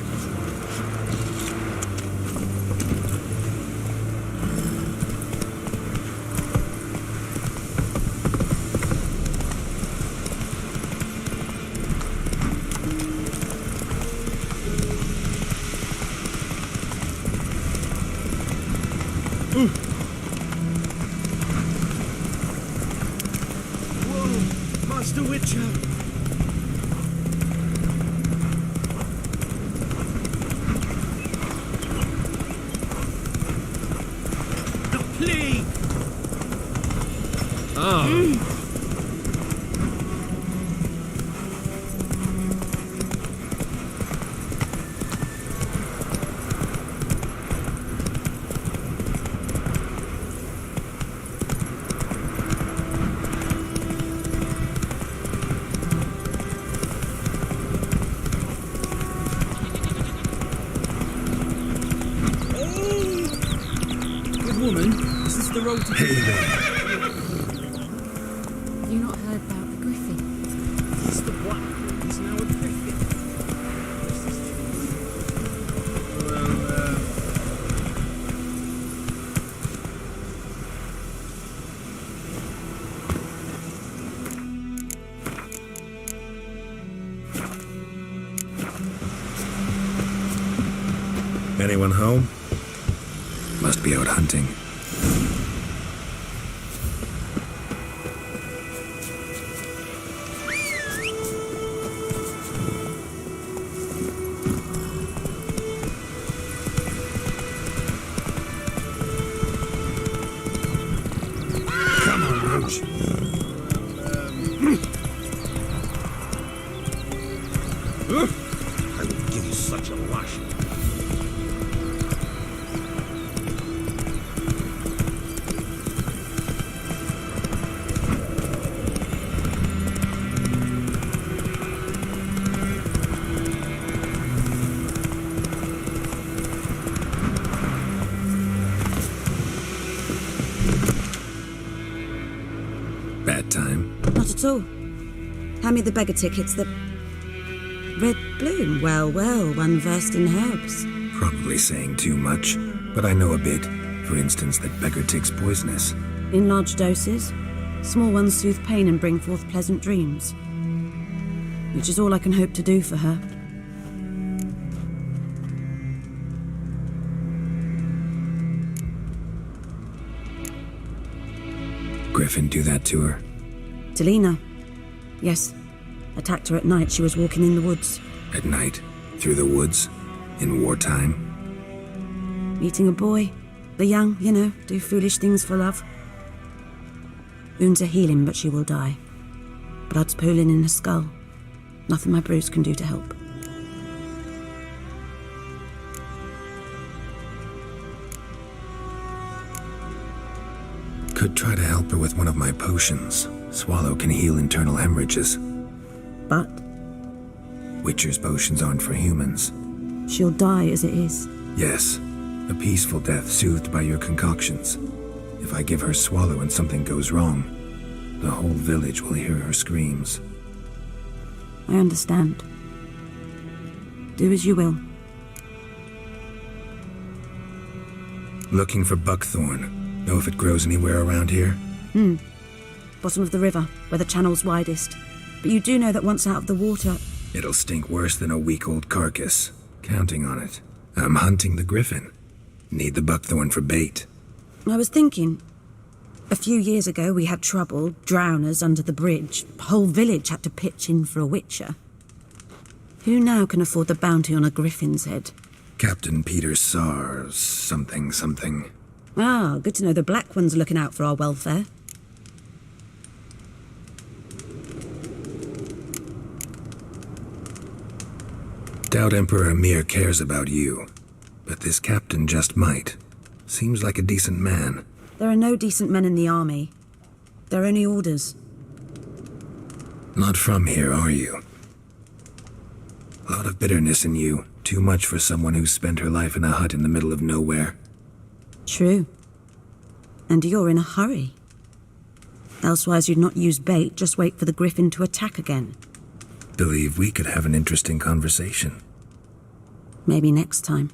Whoa, Master Witcher! The plague! Good woman, is this the road to... Hey there. Have you not heard about the griffin? It's the black. He's now a griffin. Anyone home? Must be out hunting. Come on, Roach. I will give you such a lashing. Bad time. Not at all. Hand me the beggar tickets, the red bloom. Well, well, one versed in herbs. Probably saying too much, but I know a bit. For instance, that beggar tick's poisonous. In large doses. Small ones soothe pain and bring forth pleasant dreams. Which is all I can hope to do for her. Griffin do that to her? Delina. Yes. Attacked her at night. She was walking in the woods. At night? Through the woods? In wartime? Meeting a boy. The young, you know, do foolish things for love. Wounds are healing, but she will die. Blood's pooling in her skull. Nothing my bruise can do to help. Could try to help her with one of my potions. Swallow can heal internal hemorrhages. But? Witcher's potions aren't for humans. She'll die as it is. Yes. A peaceful death soothed by your concoctions. If I give her Swallow and something goes wrong, the whole village will hear her screams. I understand. Do as you will. Looking for buckthorn. Know if it grows anywhere around here? Bottom of the river, where the channel's widest. But you do know that once out of the water... It'll stink worse than a week-old carcass. Counting on it. I'm hunting the griffin. Need the buckthorn for bait. I was thinking... A few years ago we had trouble, drowners under the bridge. The whole village had to pitch in for a witcher. Who now can afford the bounty on a griffin's head? Captain Peter Sars, something. Ah, good to know the Black One's looking out for our welfare. Doubt Emperor Emir cares about you, but this captain just might. Seems like a decent man. There are no decent men in the army. They're only orders. Not from here, are you? A lot of bitterness in you. Too much for someone who spent her life in a hut in the middle of nowhere. True. And you're in a hurry. Elsewise you'd not use bait, just wait for the griffin to attack again. believe we could have an interesting conversation. Maybe next time.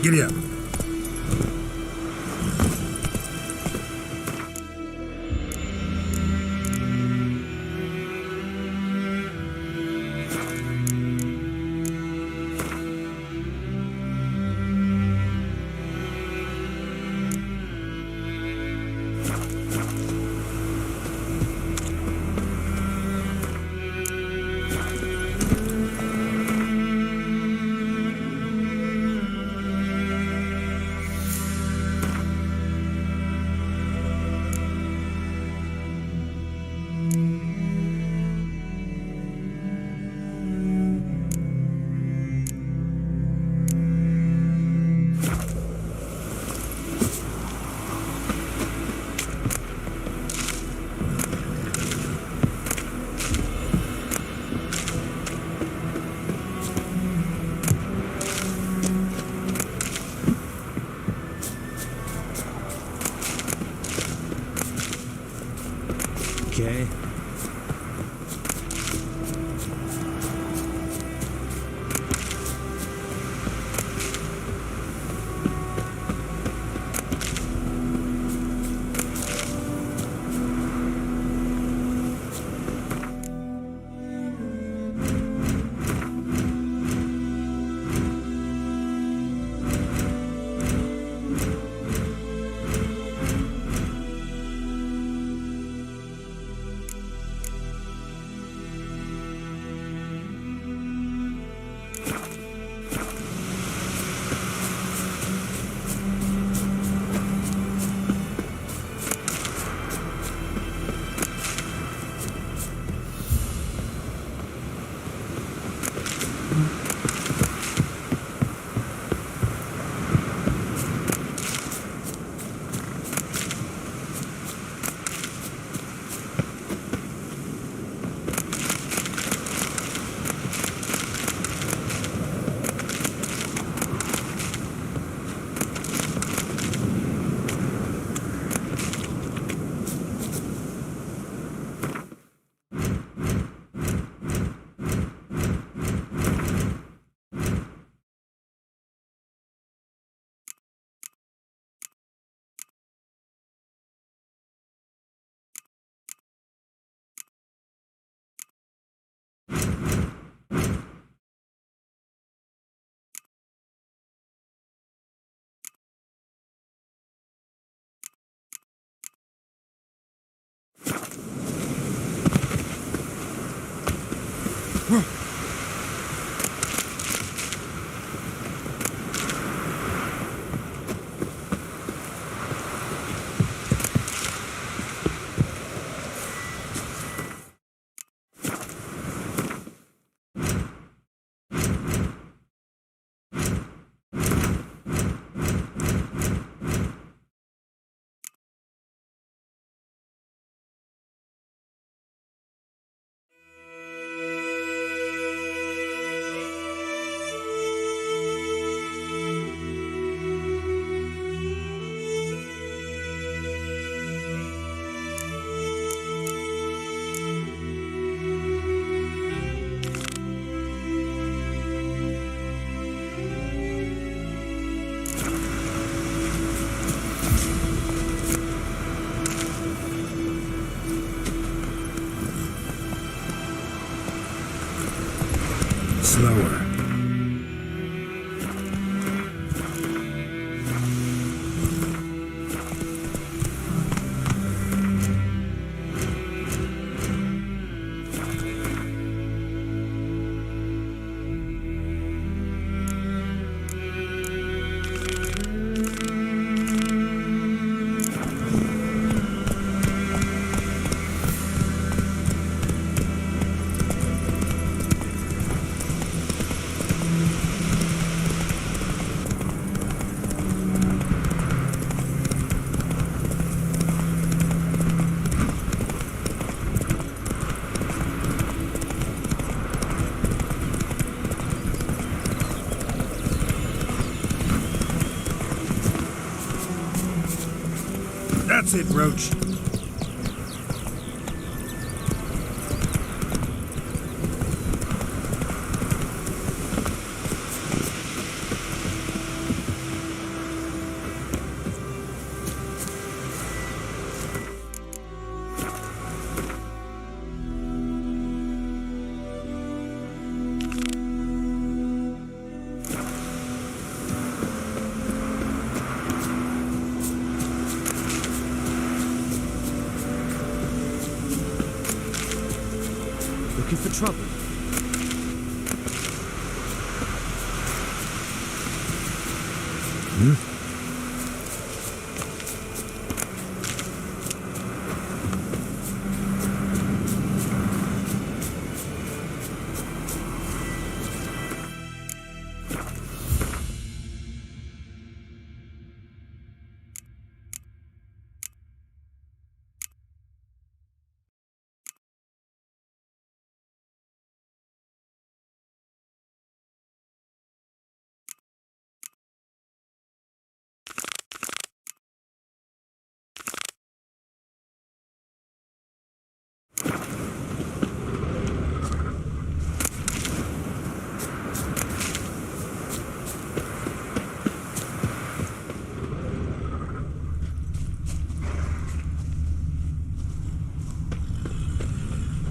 Giddy up. Okay. Slower. That's it, Roach. Looking for trouble?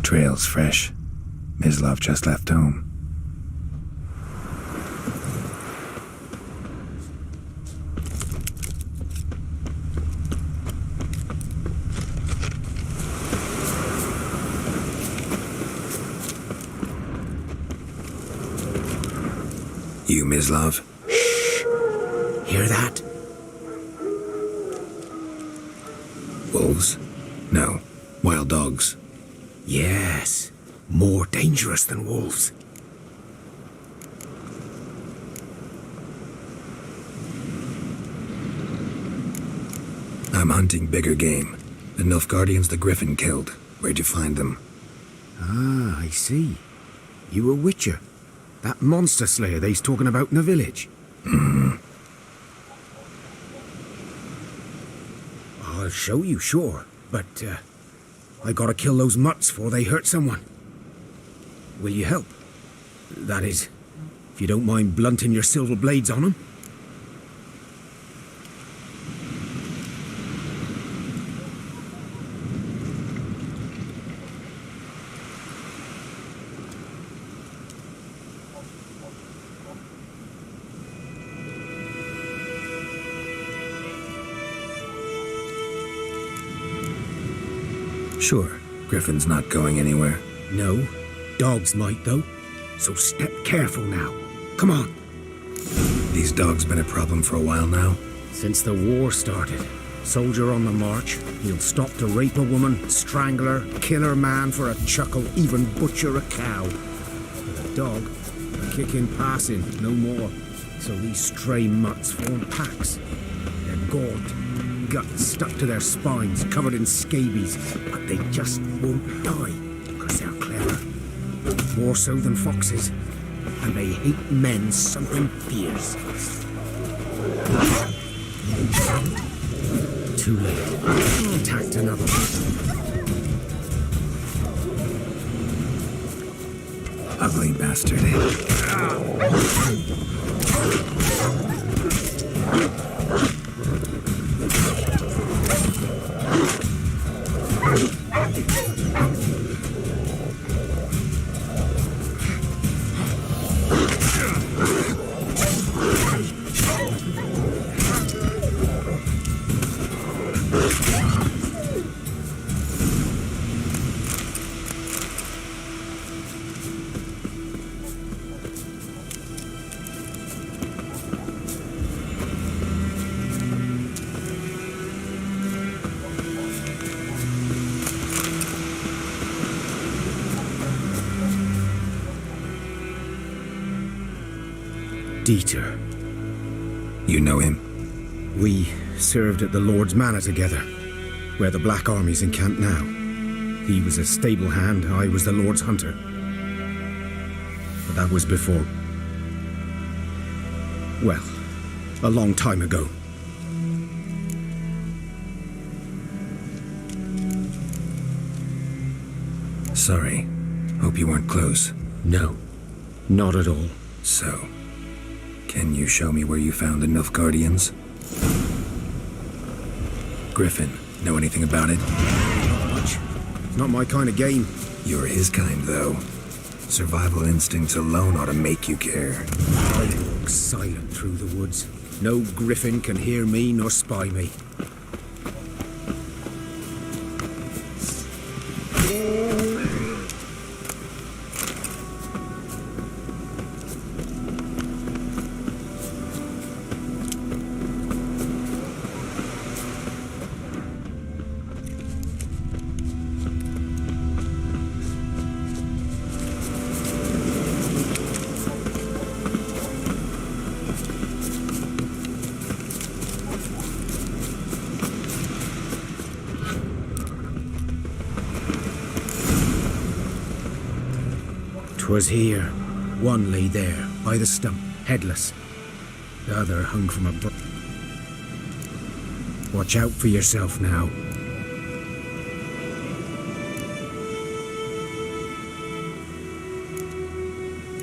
Trail's fresh. Mislav just left home. You, Mislav? Shh! Hear that? Wolves? No. Wild dogs. Yes. More dangerous than wolves. I'm hunting bigger game. The Nilfgaardians the griffin killed. Where'd you find them? Ah, I see. You a witcher. That monster slayer they's talking about in the village. I'll show you, sure. But, I gotta kill those mutts before they hurt someone. Will you help? That is, if you don't mind blunting your silver blades on them. Sure. Griffin's not going anywhere. No. Dogs might, though. So step careful now. Come on. These dogs been a problem for a while now? Since the war started. Soldier on the march. He'll stop to rape a woman, strangle her, kill her man for a chuckle, even butcher a cow. With a dog, a kick in passing, no more. So these stray mutts form packs. They're gaunt, guts stuck to their spines, covered in scabies, but they just won't die, because they're clever. More so than foxes. And they hate men something fierce. Too late. Attacked another one. Ugly bastard. Dieter. You know him? We served at the Lord's Manor together, where the Black Army's encamped now. He was a stable hand, I was the Lord's hunter. But that was before... well, a long time ago. Sorry. Hope you weren't close. No, not at all. So, can you show me where you found the Nilfgaardians? Griffin, know anything about it? Not much. It's not my kind of game. You're his kind, though. Survival instincts alone ought to make you care. I walk silent through the woods. No griffin can hear me nor spy me. Was here. One lay there, by the stump, headless. The other hung from a Watch out for yourself now.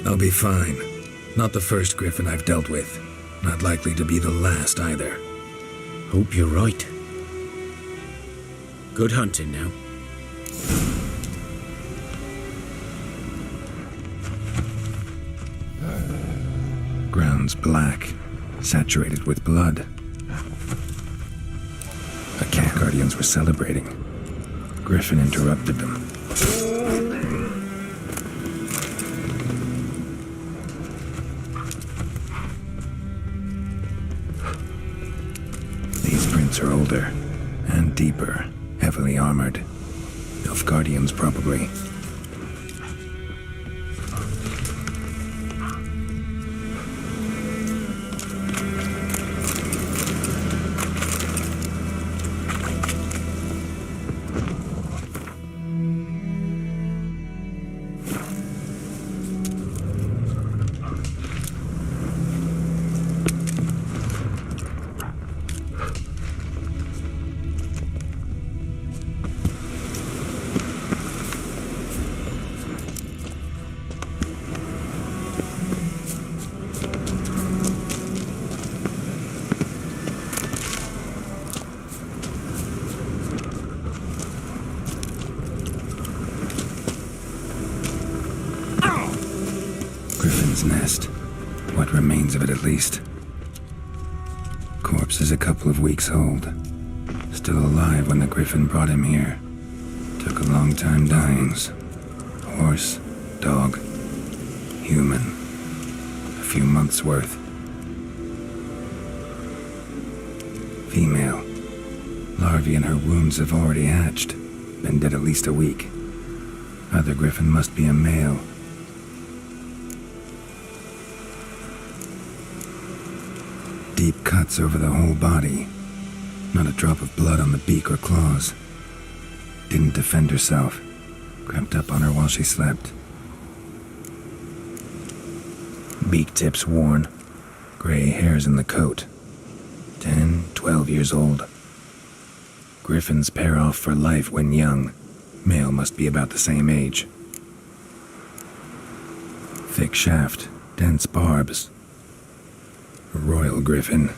I'll be fine. Not the first griffin I've dealt with. Not likely to be the last either. Hope you're right. Good hunting now. Ground's black, saturated with blood. The cat guardians were celebrating. Griffin interrupted them. These prints are older and deeper, heavily armored. Nilfgaardians, probably. Nest. What remains of it, at least. Corpse is a couple of weeks old. Still alive when the griffin brought him here. Took a long time dying. Horse, dog, human. A few months' worth. Female. Larvae in her wounds have already hatched. Been dead at least a week. Other griffin must be a male. Deep cuts over the whole body. Not a drop of blood on the beak or claws. Didn't defend herself. Crept up on her while she slept. Beak tips worn. Gray hairs in the coat. 10, 12 years old. Griffins pair off for life when young. Male must be about the same age. Thick shaft, dense barbs. A royal griffin.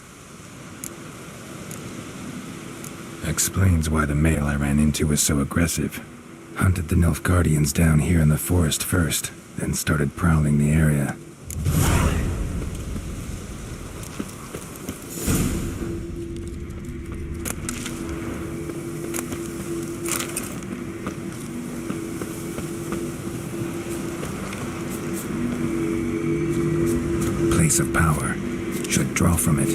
Explains why the male I ran into was so aggressive. Hunted the Nilfgaardians down here in the forest first, then started prowling the area. Place of power. Should draw from it.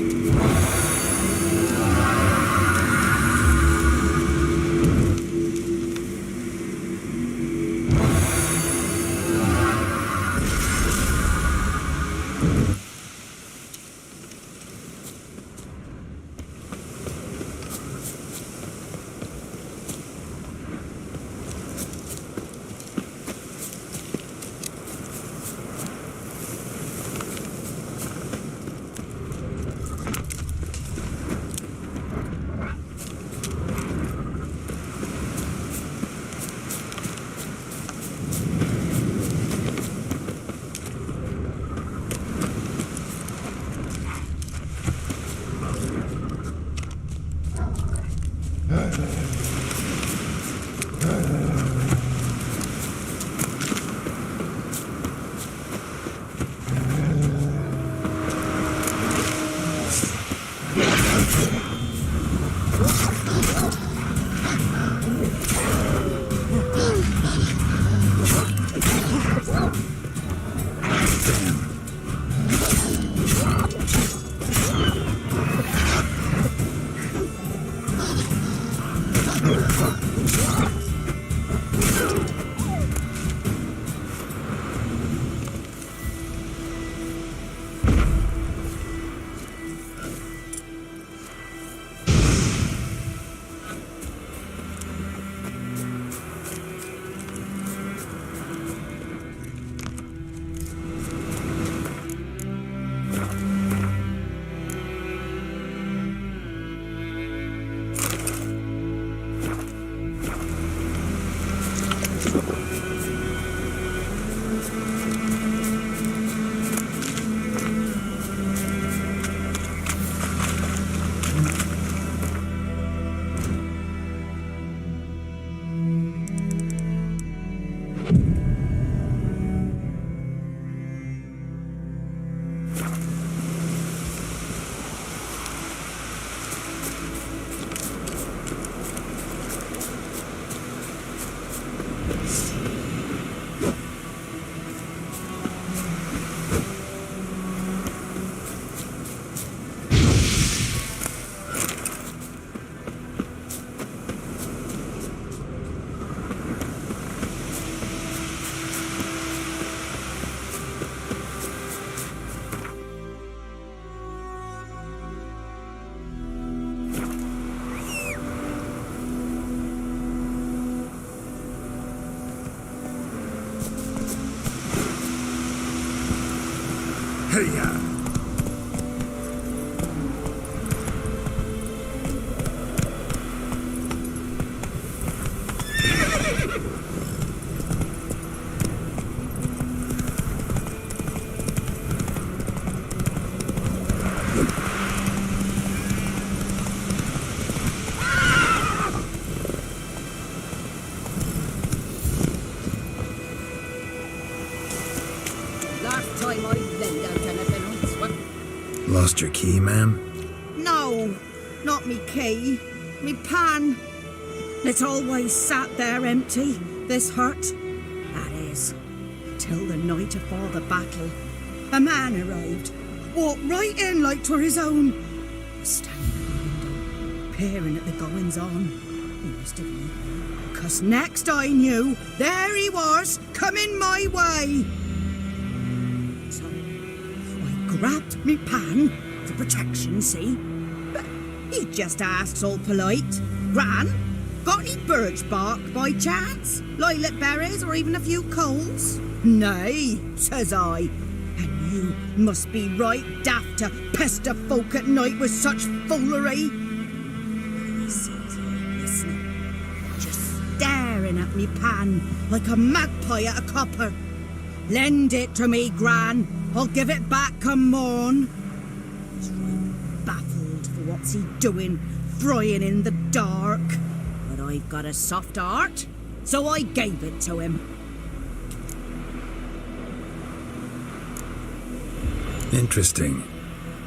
Hey-ya! Last time I laid out anything on sweat. Lost your key, ma'am? No, not me key. Me pan. It always sat there empty, this hut. That is, till the night afore the battle. A man arrived, walked right in like 'twere his own. Was standing at the window, peering at the goings-on. He must have known, 'cause next I knew, there he was, coming my way. So I grabbed me pan for protection, see? But he just asks all polite, "Gran, got any birch bark by chance? Lilac berries or even a few coals?" "Nay," says I. "And you must be right daft to pester folk at night with such foolery." He sees me listening, just staring at me pan like a magpie at a copper. "Lend it to me, Gran. I'll give it back come morn." He's right baffled for what's he doing, frying in the dark. But I've got a soft heart, so I gave it to him. Interesting.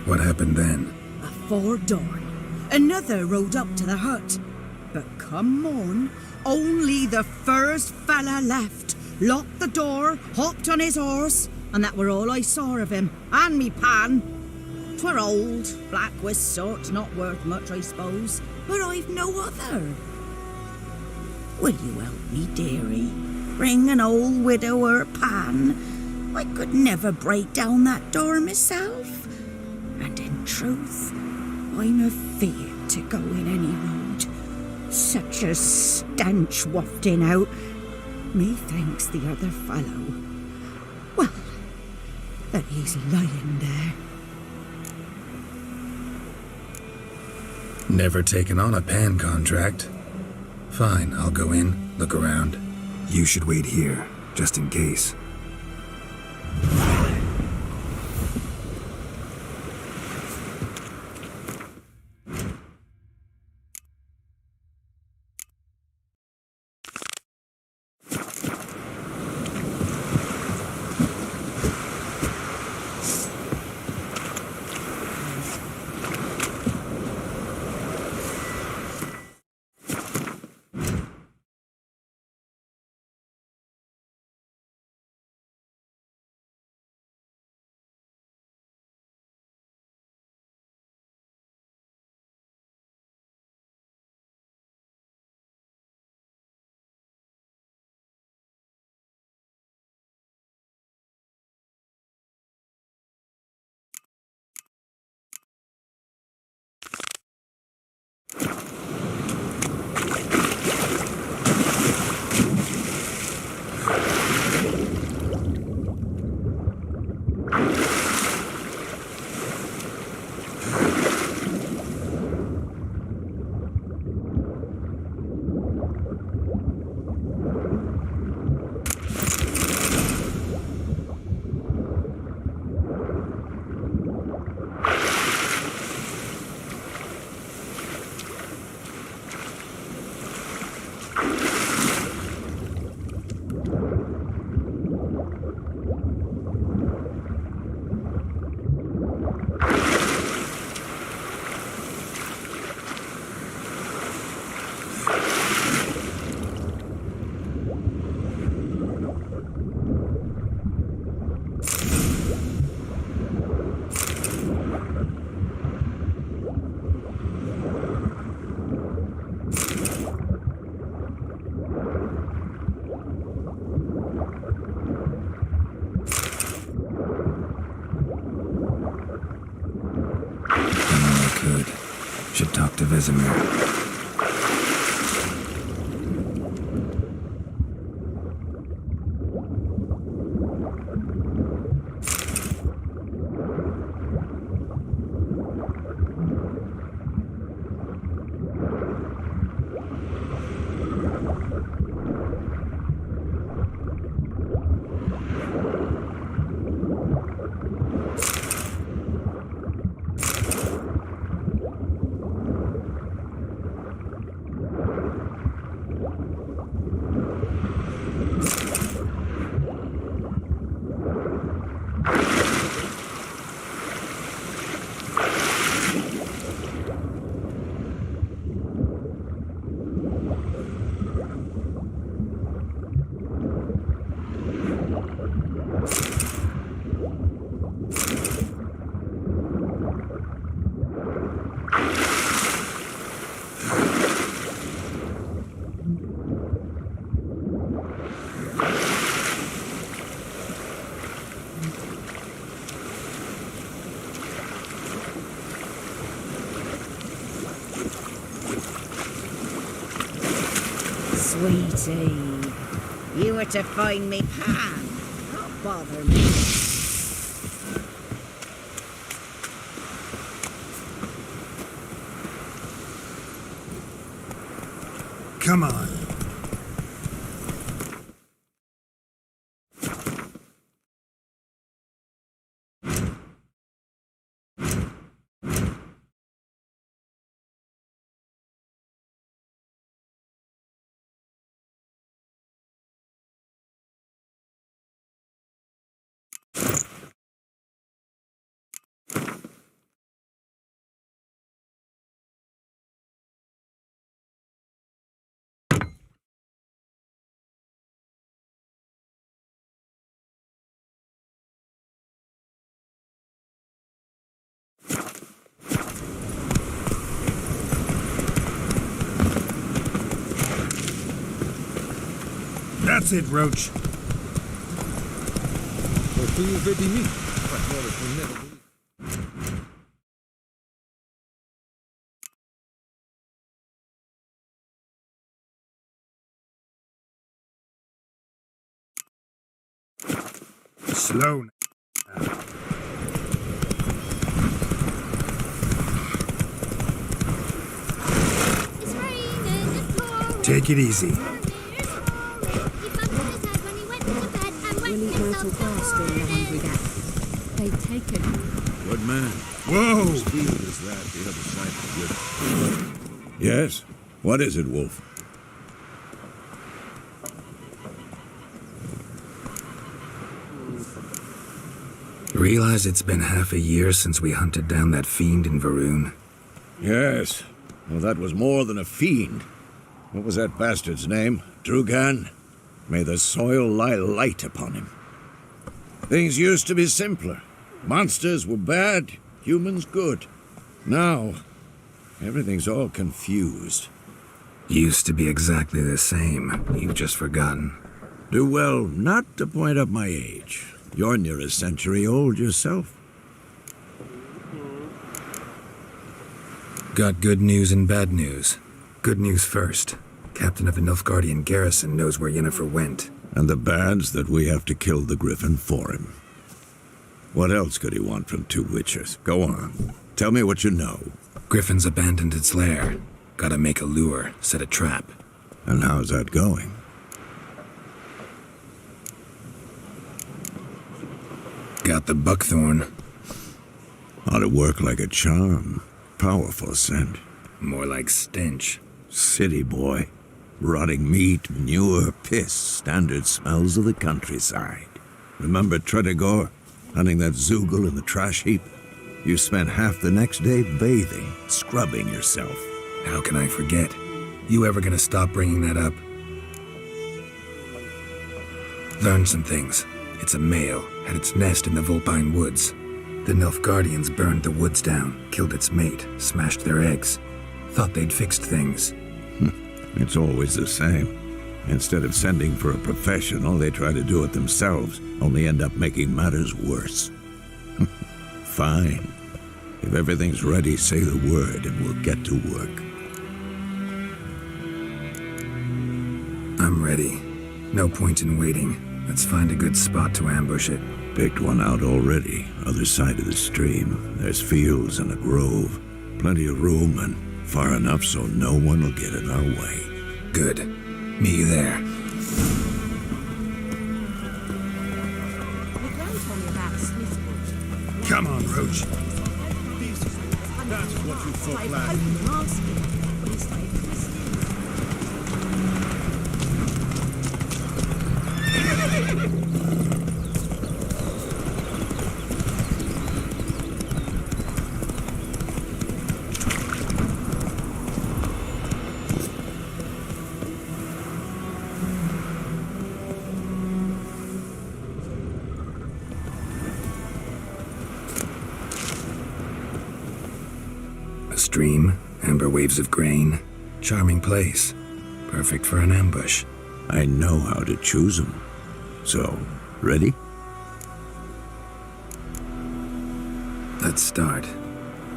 What happened then? Afore dawn, another rode up to the hut. But come morn, only the first fella left, locked the door, hopped on his horse, and that were all I saw of him, and me pan. 'Twere old, black with soot, not worth much, I suppose, but I've no other. Will you help me, dearie? Bring an old widower pan. I could never break down that door myself. And in truth, I'm afeard to go in any road. Such a stench wafting out. Methinks the other fellow, well, that he's lying there. Never taken on a pan contract. Fine, I'll go in, look around. You should wait here, just in case. Should talk to Vesemir. Sweetie, you were to find me pan, not bother me. Come on. That's it, Roach. Slow now. Take it easy. We'll eat mortal grass during the hungry gap. They've taken. Good man. Whoa! Whose field is that, the other side of the river? Yes? What is it, Wolf? Realize it's been half a year since we hunted down that fiend in Varun? Yes. Well, that was more than a fiend. What was that bastard's name? Drugan? May the soil lie light upon him. Things used to be simpler. Monsters were bad, humans good. Now, everything's all confused. Used to be exactly the same. You've just forgotten. Do well not to point up my age. You're near a century old yourself. Got good news and bad news. Good news first. Captain of the Nilfgaardian garrison knows where Yennefer went. And the bad's that we have to kill the griffin for him. What else could he want from two witchers? Go on. Tell me what you know. Griffin's abandoned its lair. Gotta make a lure, set a trap. And how's that going? Got the buckthorn. Ought to work like a charm. Powerful scent. More like stench. City boy. Rotting meat, manure, piss. Standard smells of the countryside. Remember Tredegor? Hunting that zoogle in the trash heap? You spent half the next day bathing, scrubbing yourself. How can I forget? You ever gonna stop bringing that up? Learned some things. It's a male, had its nest in the Vulpine Woods. The Nilfgaardians burned the woods down, killed its mate, smashed their eggs. Thought they'd fixed things. It's always the same. Instead of sending for a professional, they try to do it themselves, only end up making matters worse. Fine. If everything's ready, say the word and we'll get to work. I'm ready. No point in waiting. Let's find a good spot to ambush it. Picked one out already, other side of the stream. There's fields and a grove. Plenty of room and far enough so no one will get in our way. Good. Meet you there. Come on, Roach. That's what you folk lack. Stream, amber waves of grain. Charming place. Perfect for an ambush. I know how to choose them. So, ready? Let's start.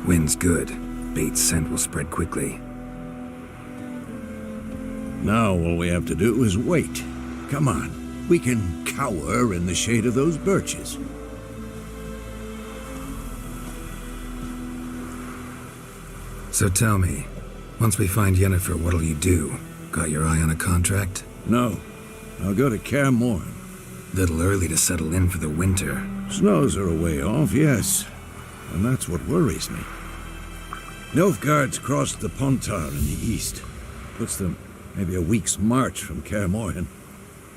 Wind's good. Bait's scent will spread quickly. Now all we have to do is wait. Come on. We can cower in the shade of those birches. So tell me, once we find Yennefer, what'll you do? Got your eye on a contract? No. I'll go to Kaer Morhen. Little early to settle in for the winter. Snows are a way off, yes. And that's what worries me. Nilfgaard's crossed the Pontar in the east. Puts them maybe a week's march from Kaer Morhen.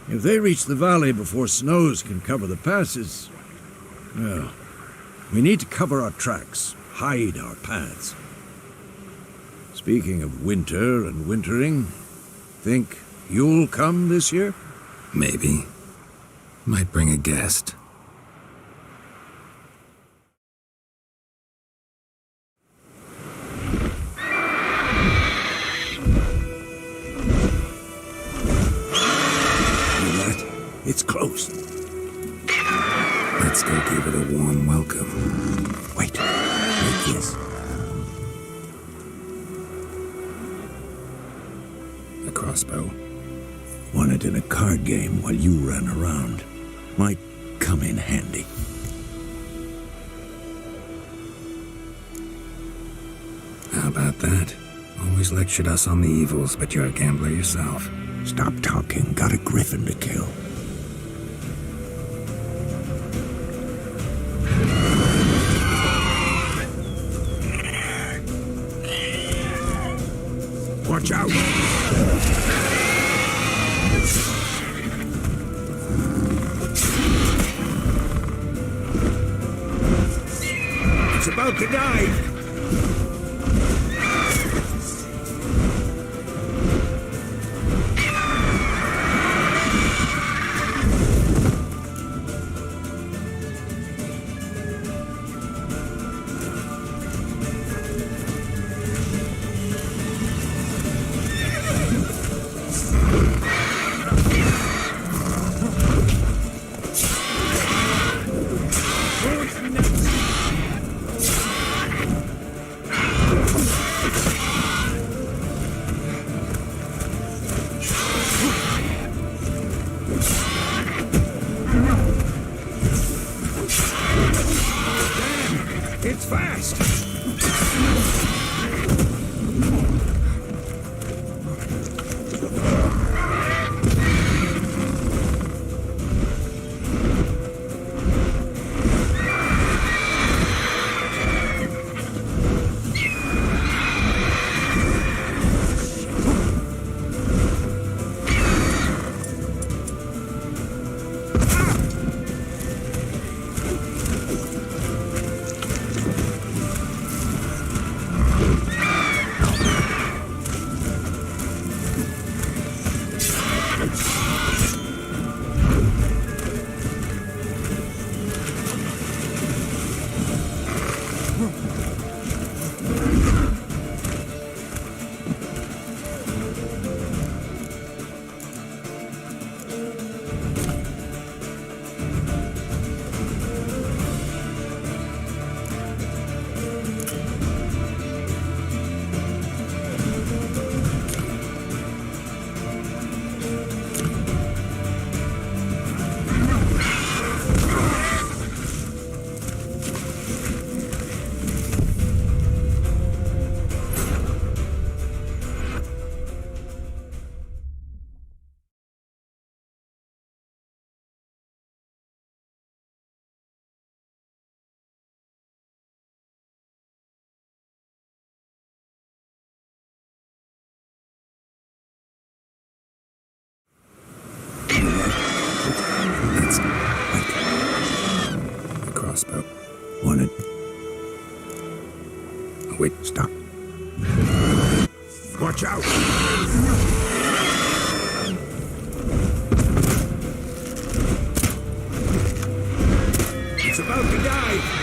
If they reach the valley before snows can cover the passes, well, we need to cover our tracks, hide our paths. Speaking of winter and wintering, think you'll come this year? Maybe. Might bring a guest. It's close. Let's go give it a warm welcome. Wait. Like this. A crossbow. Won it in a card game while you ran around. Might come in handy. How about that? Always lectured us on the evils, but you're a gambler yourself. Stop talking. Got a griffin to kill. Watch out! It's about to dive! It's fast! Crossbow. Want it? Oh, wait, stop. Watch out! It's about to dive!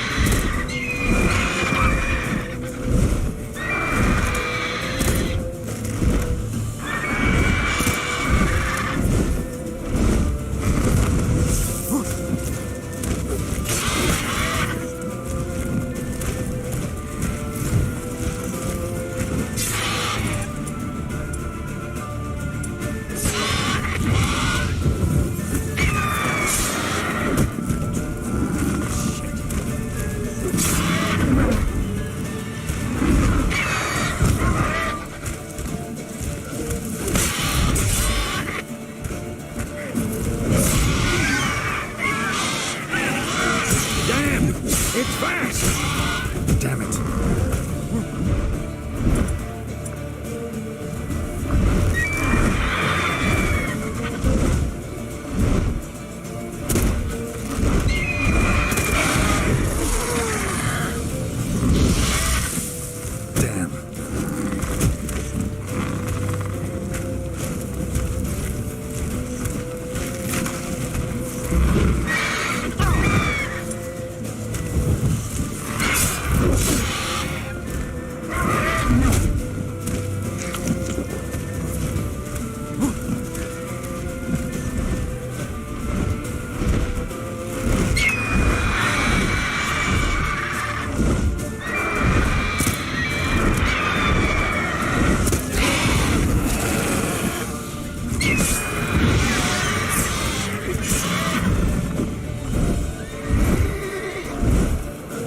It's fast! Damn it.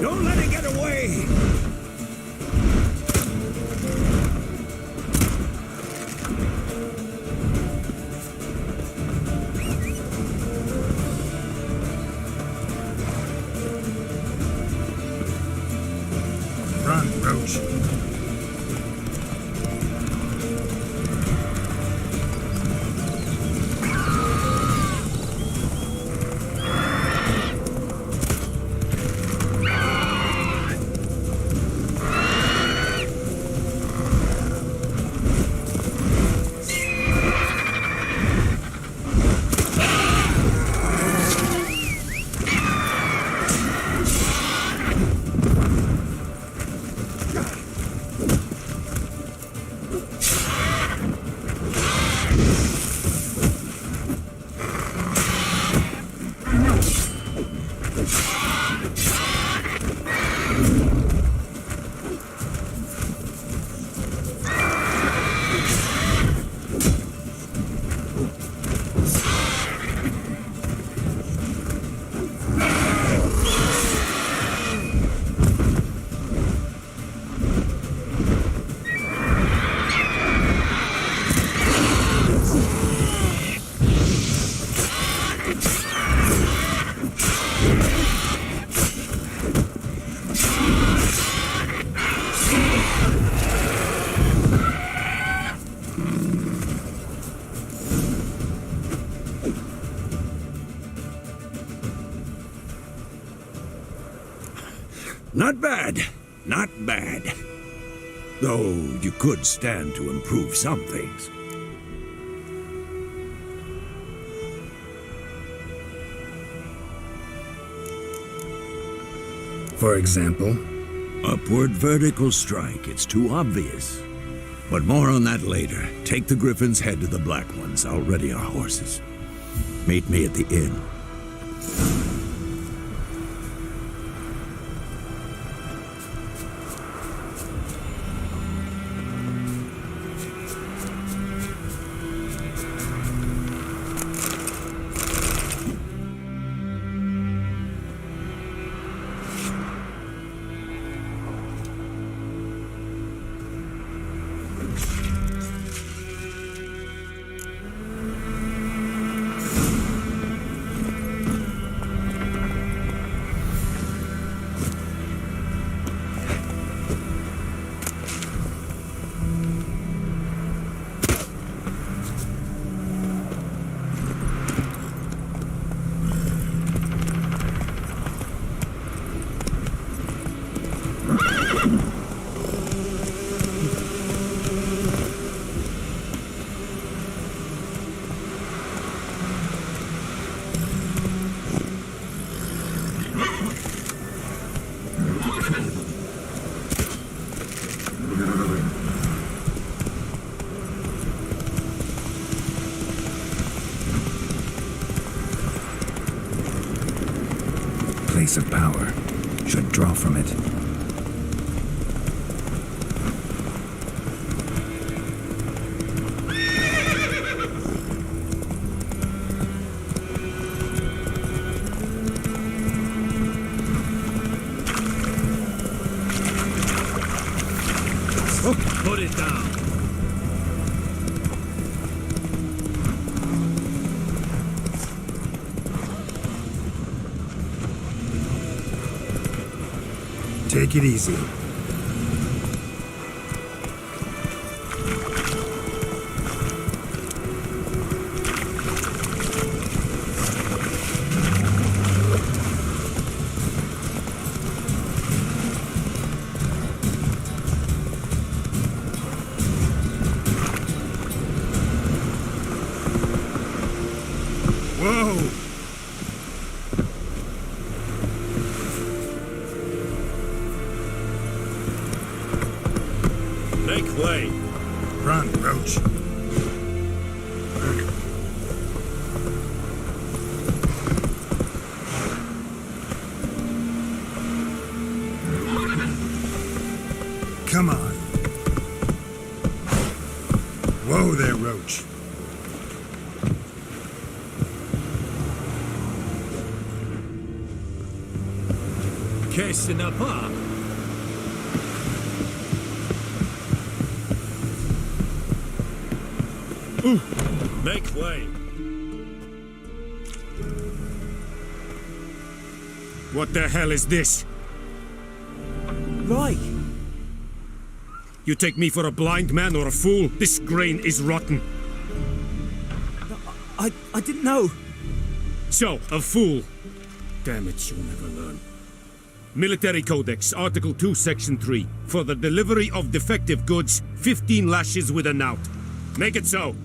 Don't let it get away! Run, Roach. Not bad. Not bad. Though you could stand to improve some things. For example? Upward vertical strike. It's too obvious. But more on that later. Take the Griffin's head to the Black Ones. I'll ready our horses. Meet me at the inn. Place of power. Should draw from it. Put it down. Take it easy. Whoa! Make way. Run, Roach. Come on. Whoa there, Roach. Qu'est-ce n'a pas? Make way. What the hell is this? Right. You take me for a blind man or a fool? This grain is rotten. I didn't know. So, a fool. Damn it, you'll never learn. Military Codex, Article 2, Section 3. For the delivery of defective goods, 15 lashes with a knout. Make it so.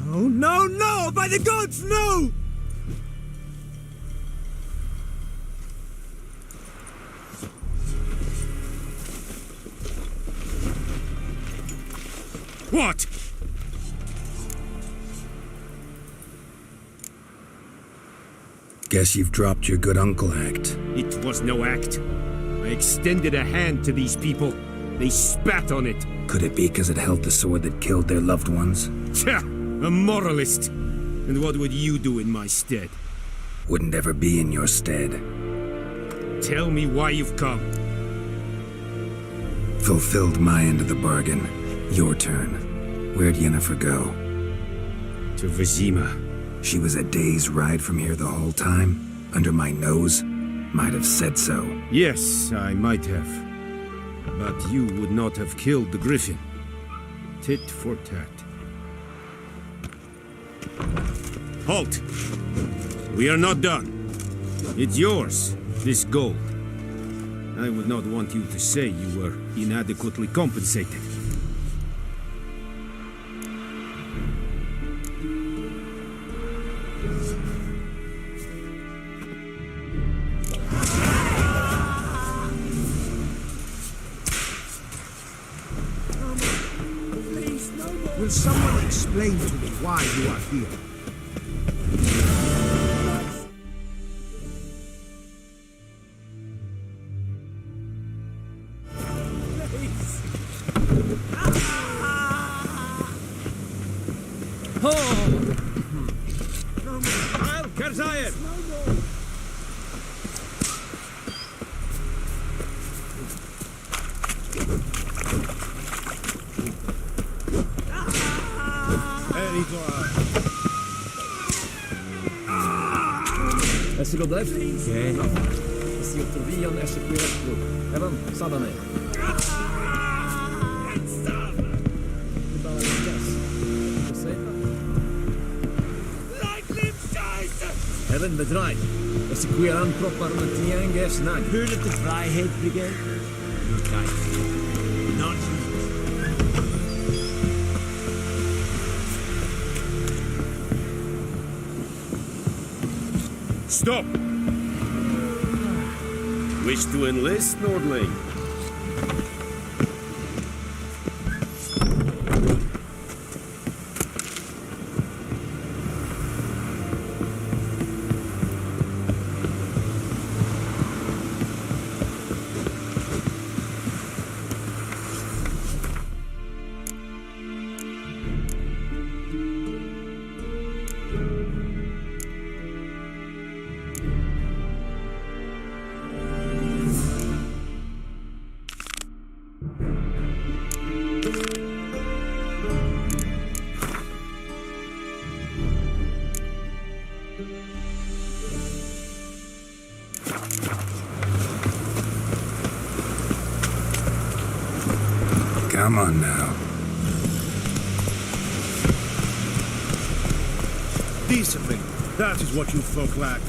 No, no, no! By the gods, no! What? Guess you've dropped your good uncle act. It was no act. I extended a hand to these people. They spat on it. Could it be because it held the sword that killed their loved ones? Tja, a moralist. And what would you do in my stead? Wouldn't ever be in your stead. Tell me why you've come. Fulfilled my end of the bargain. Your turn. Where'd Yennefer go? To Vizima. She was a day's ride from here the whole time? Under my nose? Might have said so. Yes, I might have. But you would not have killed the griffin. Tit for tat. Halt! We are not done. It's yours, this gold. I would not want you to say you were inadequately compensated. Will someone explain to me why you are here? Helen bedraai. Als ik weer aanproppen met die aangeeft, snag. Heard of the Dryhead Brigade? Kijk. Not Stop! Wish to enlist, Nordling? Come on now. Discipline. That is what you folk lack.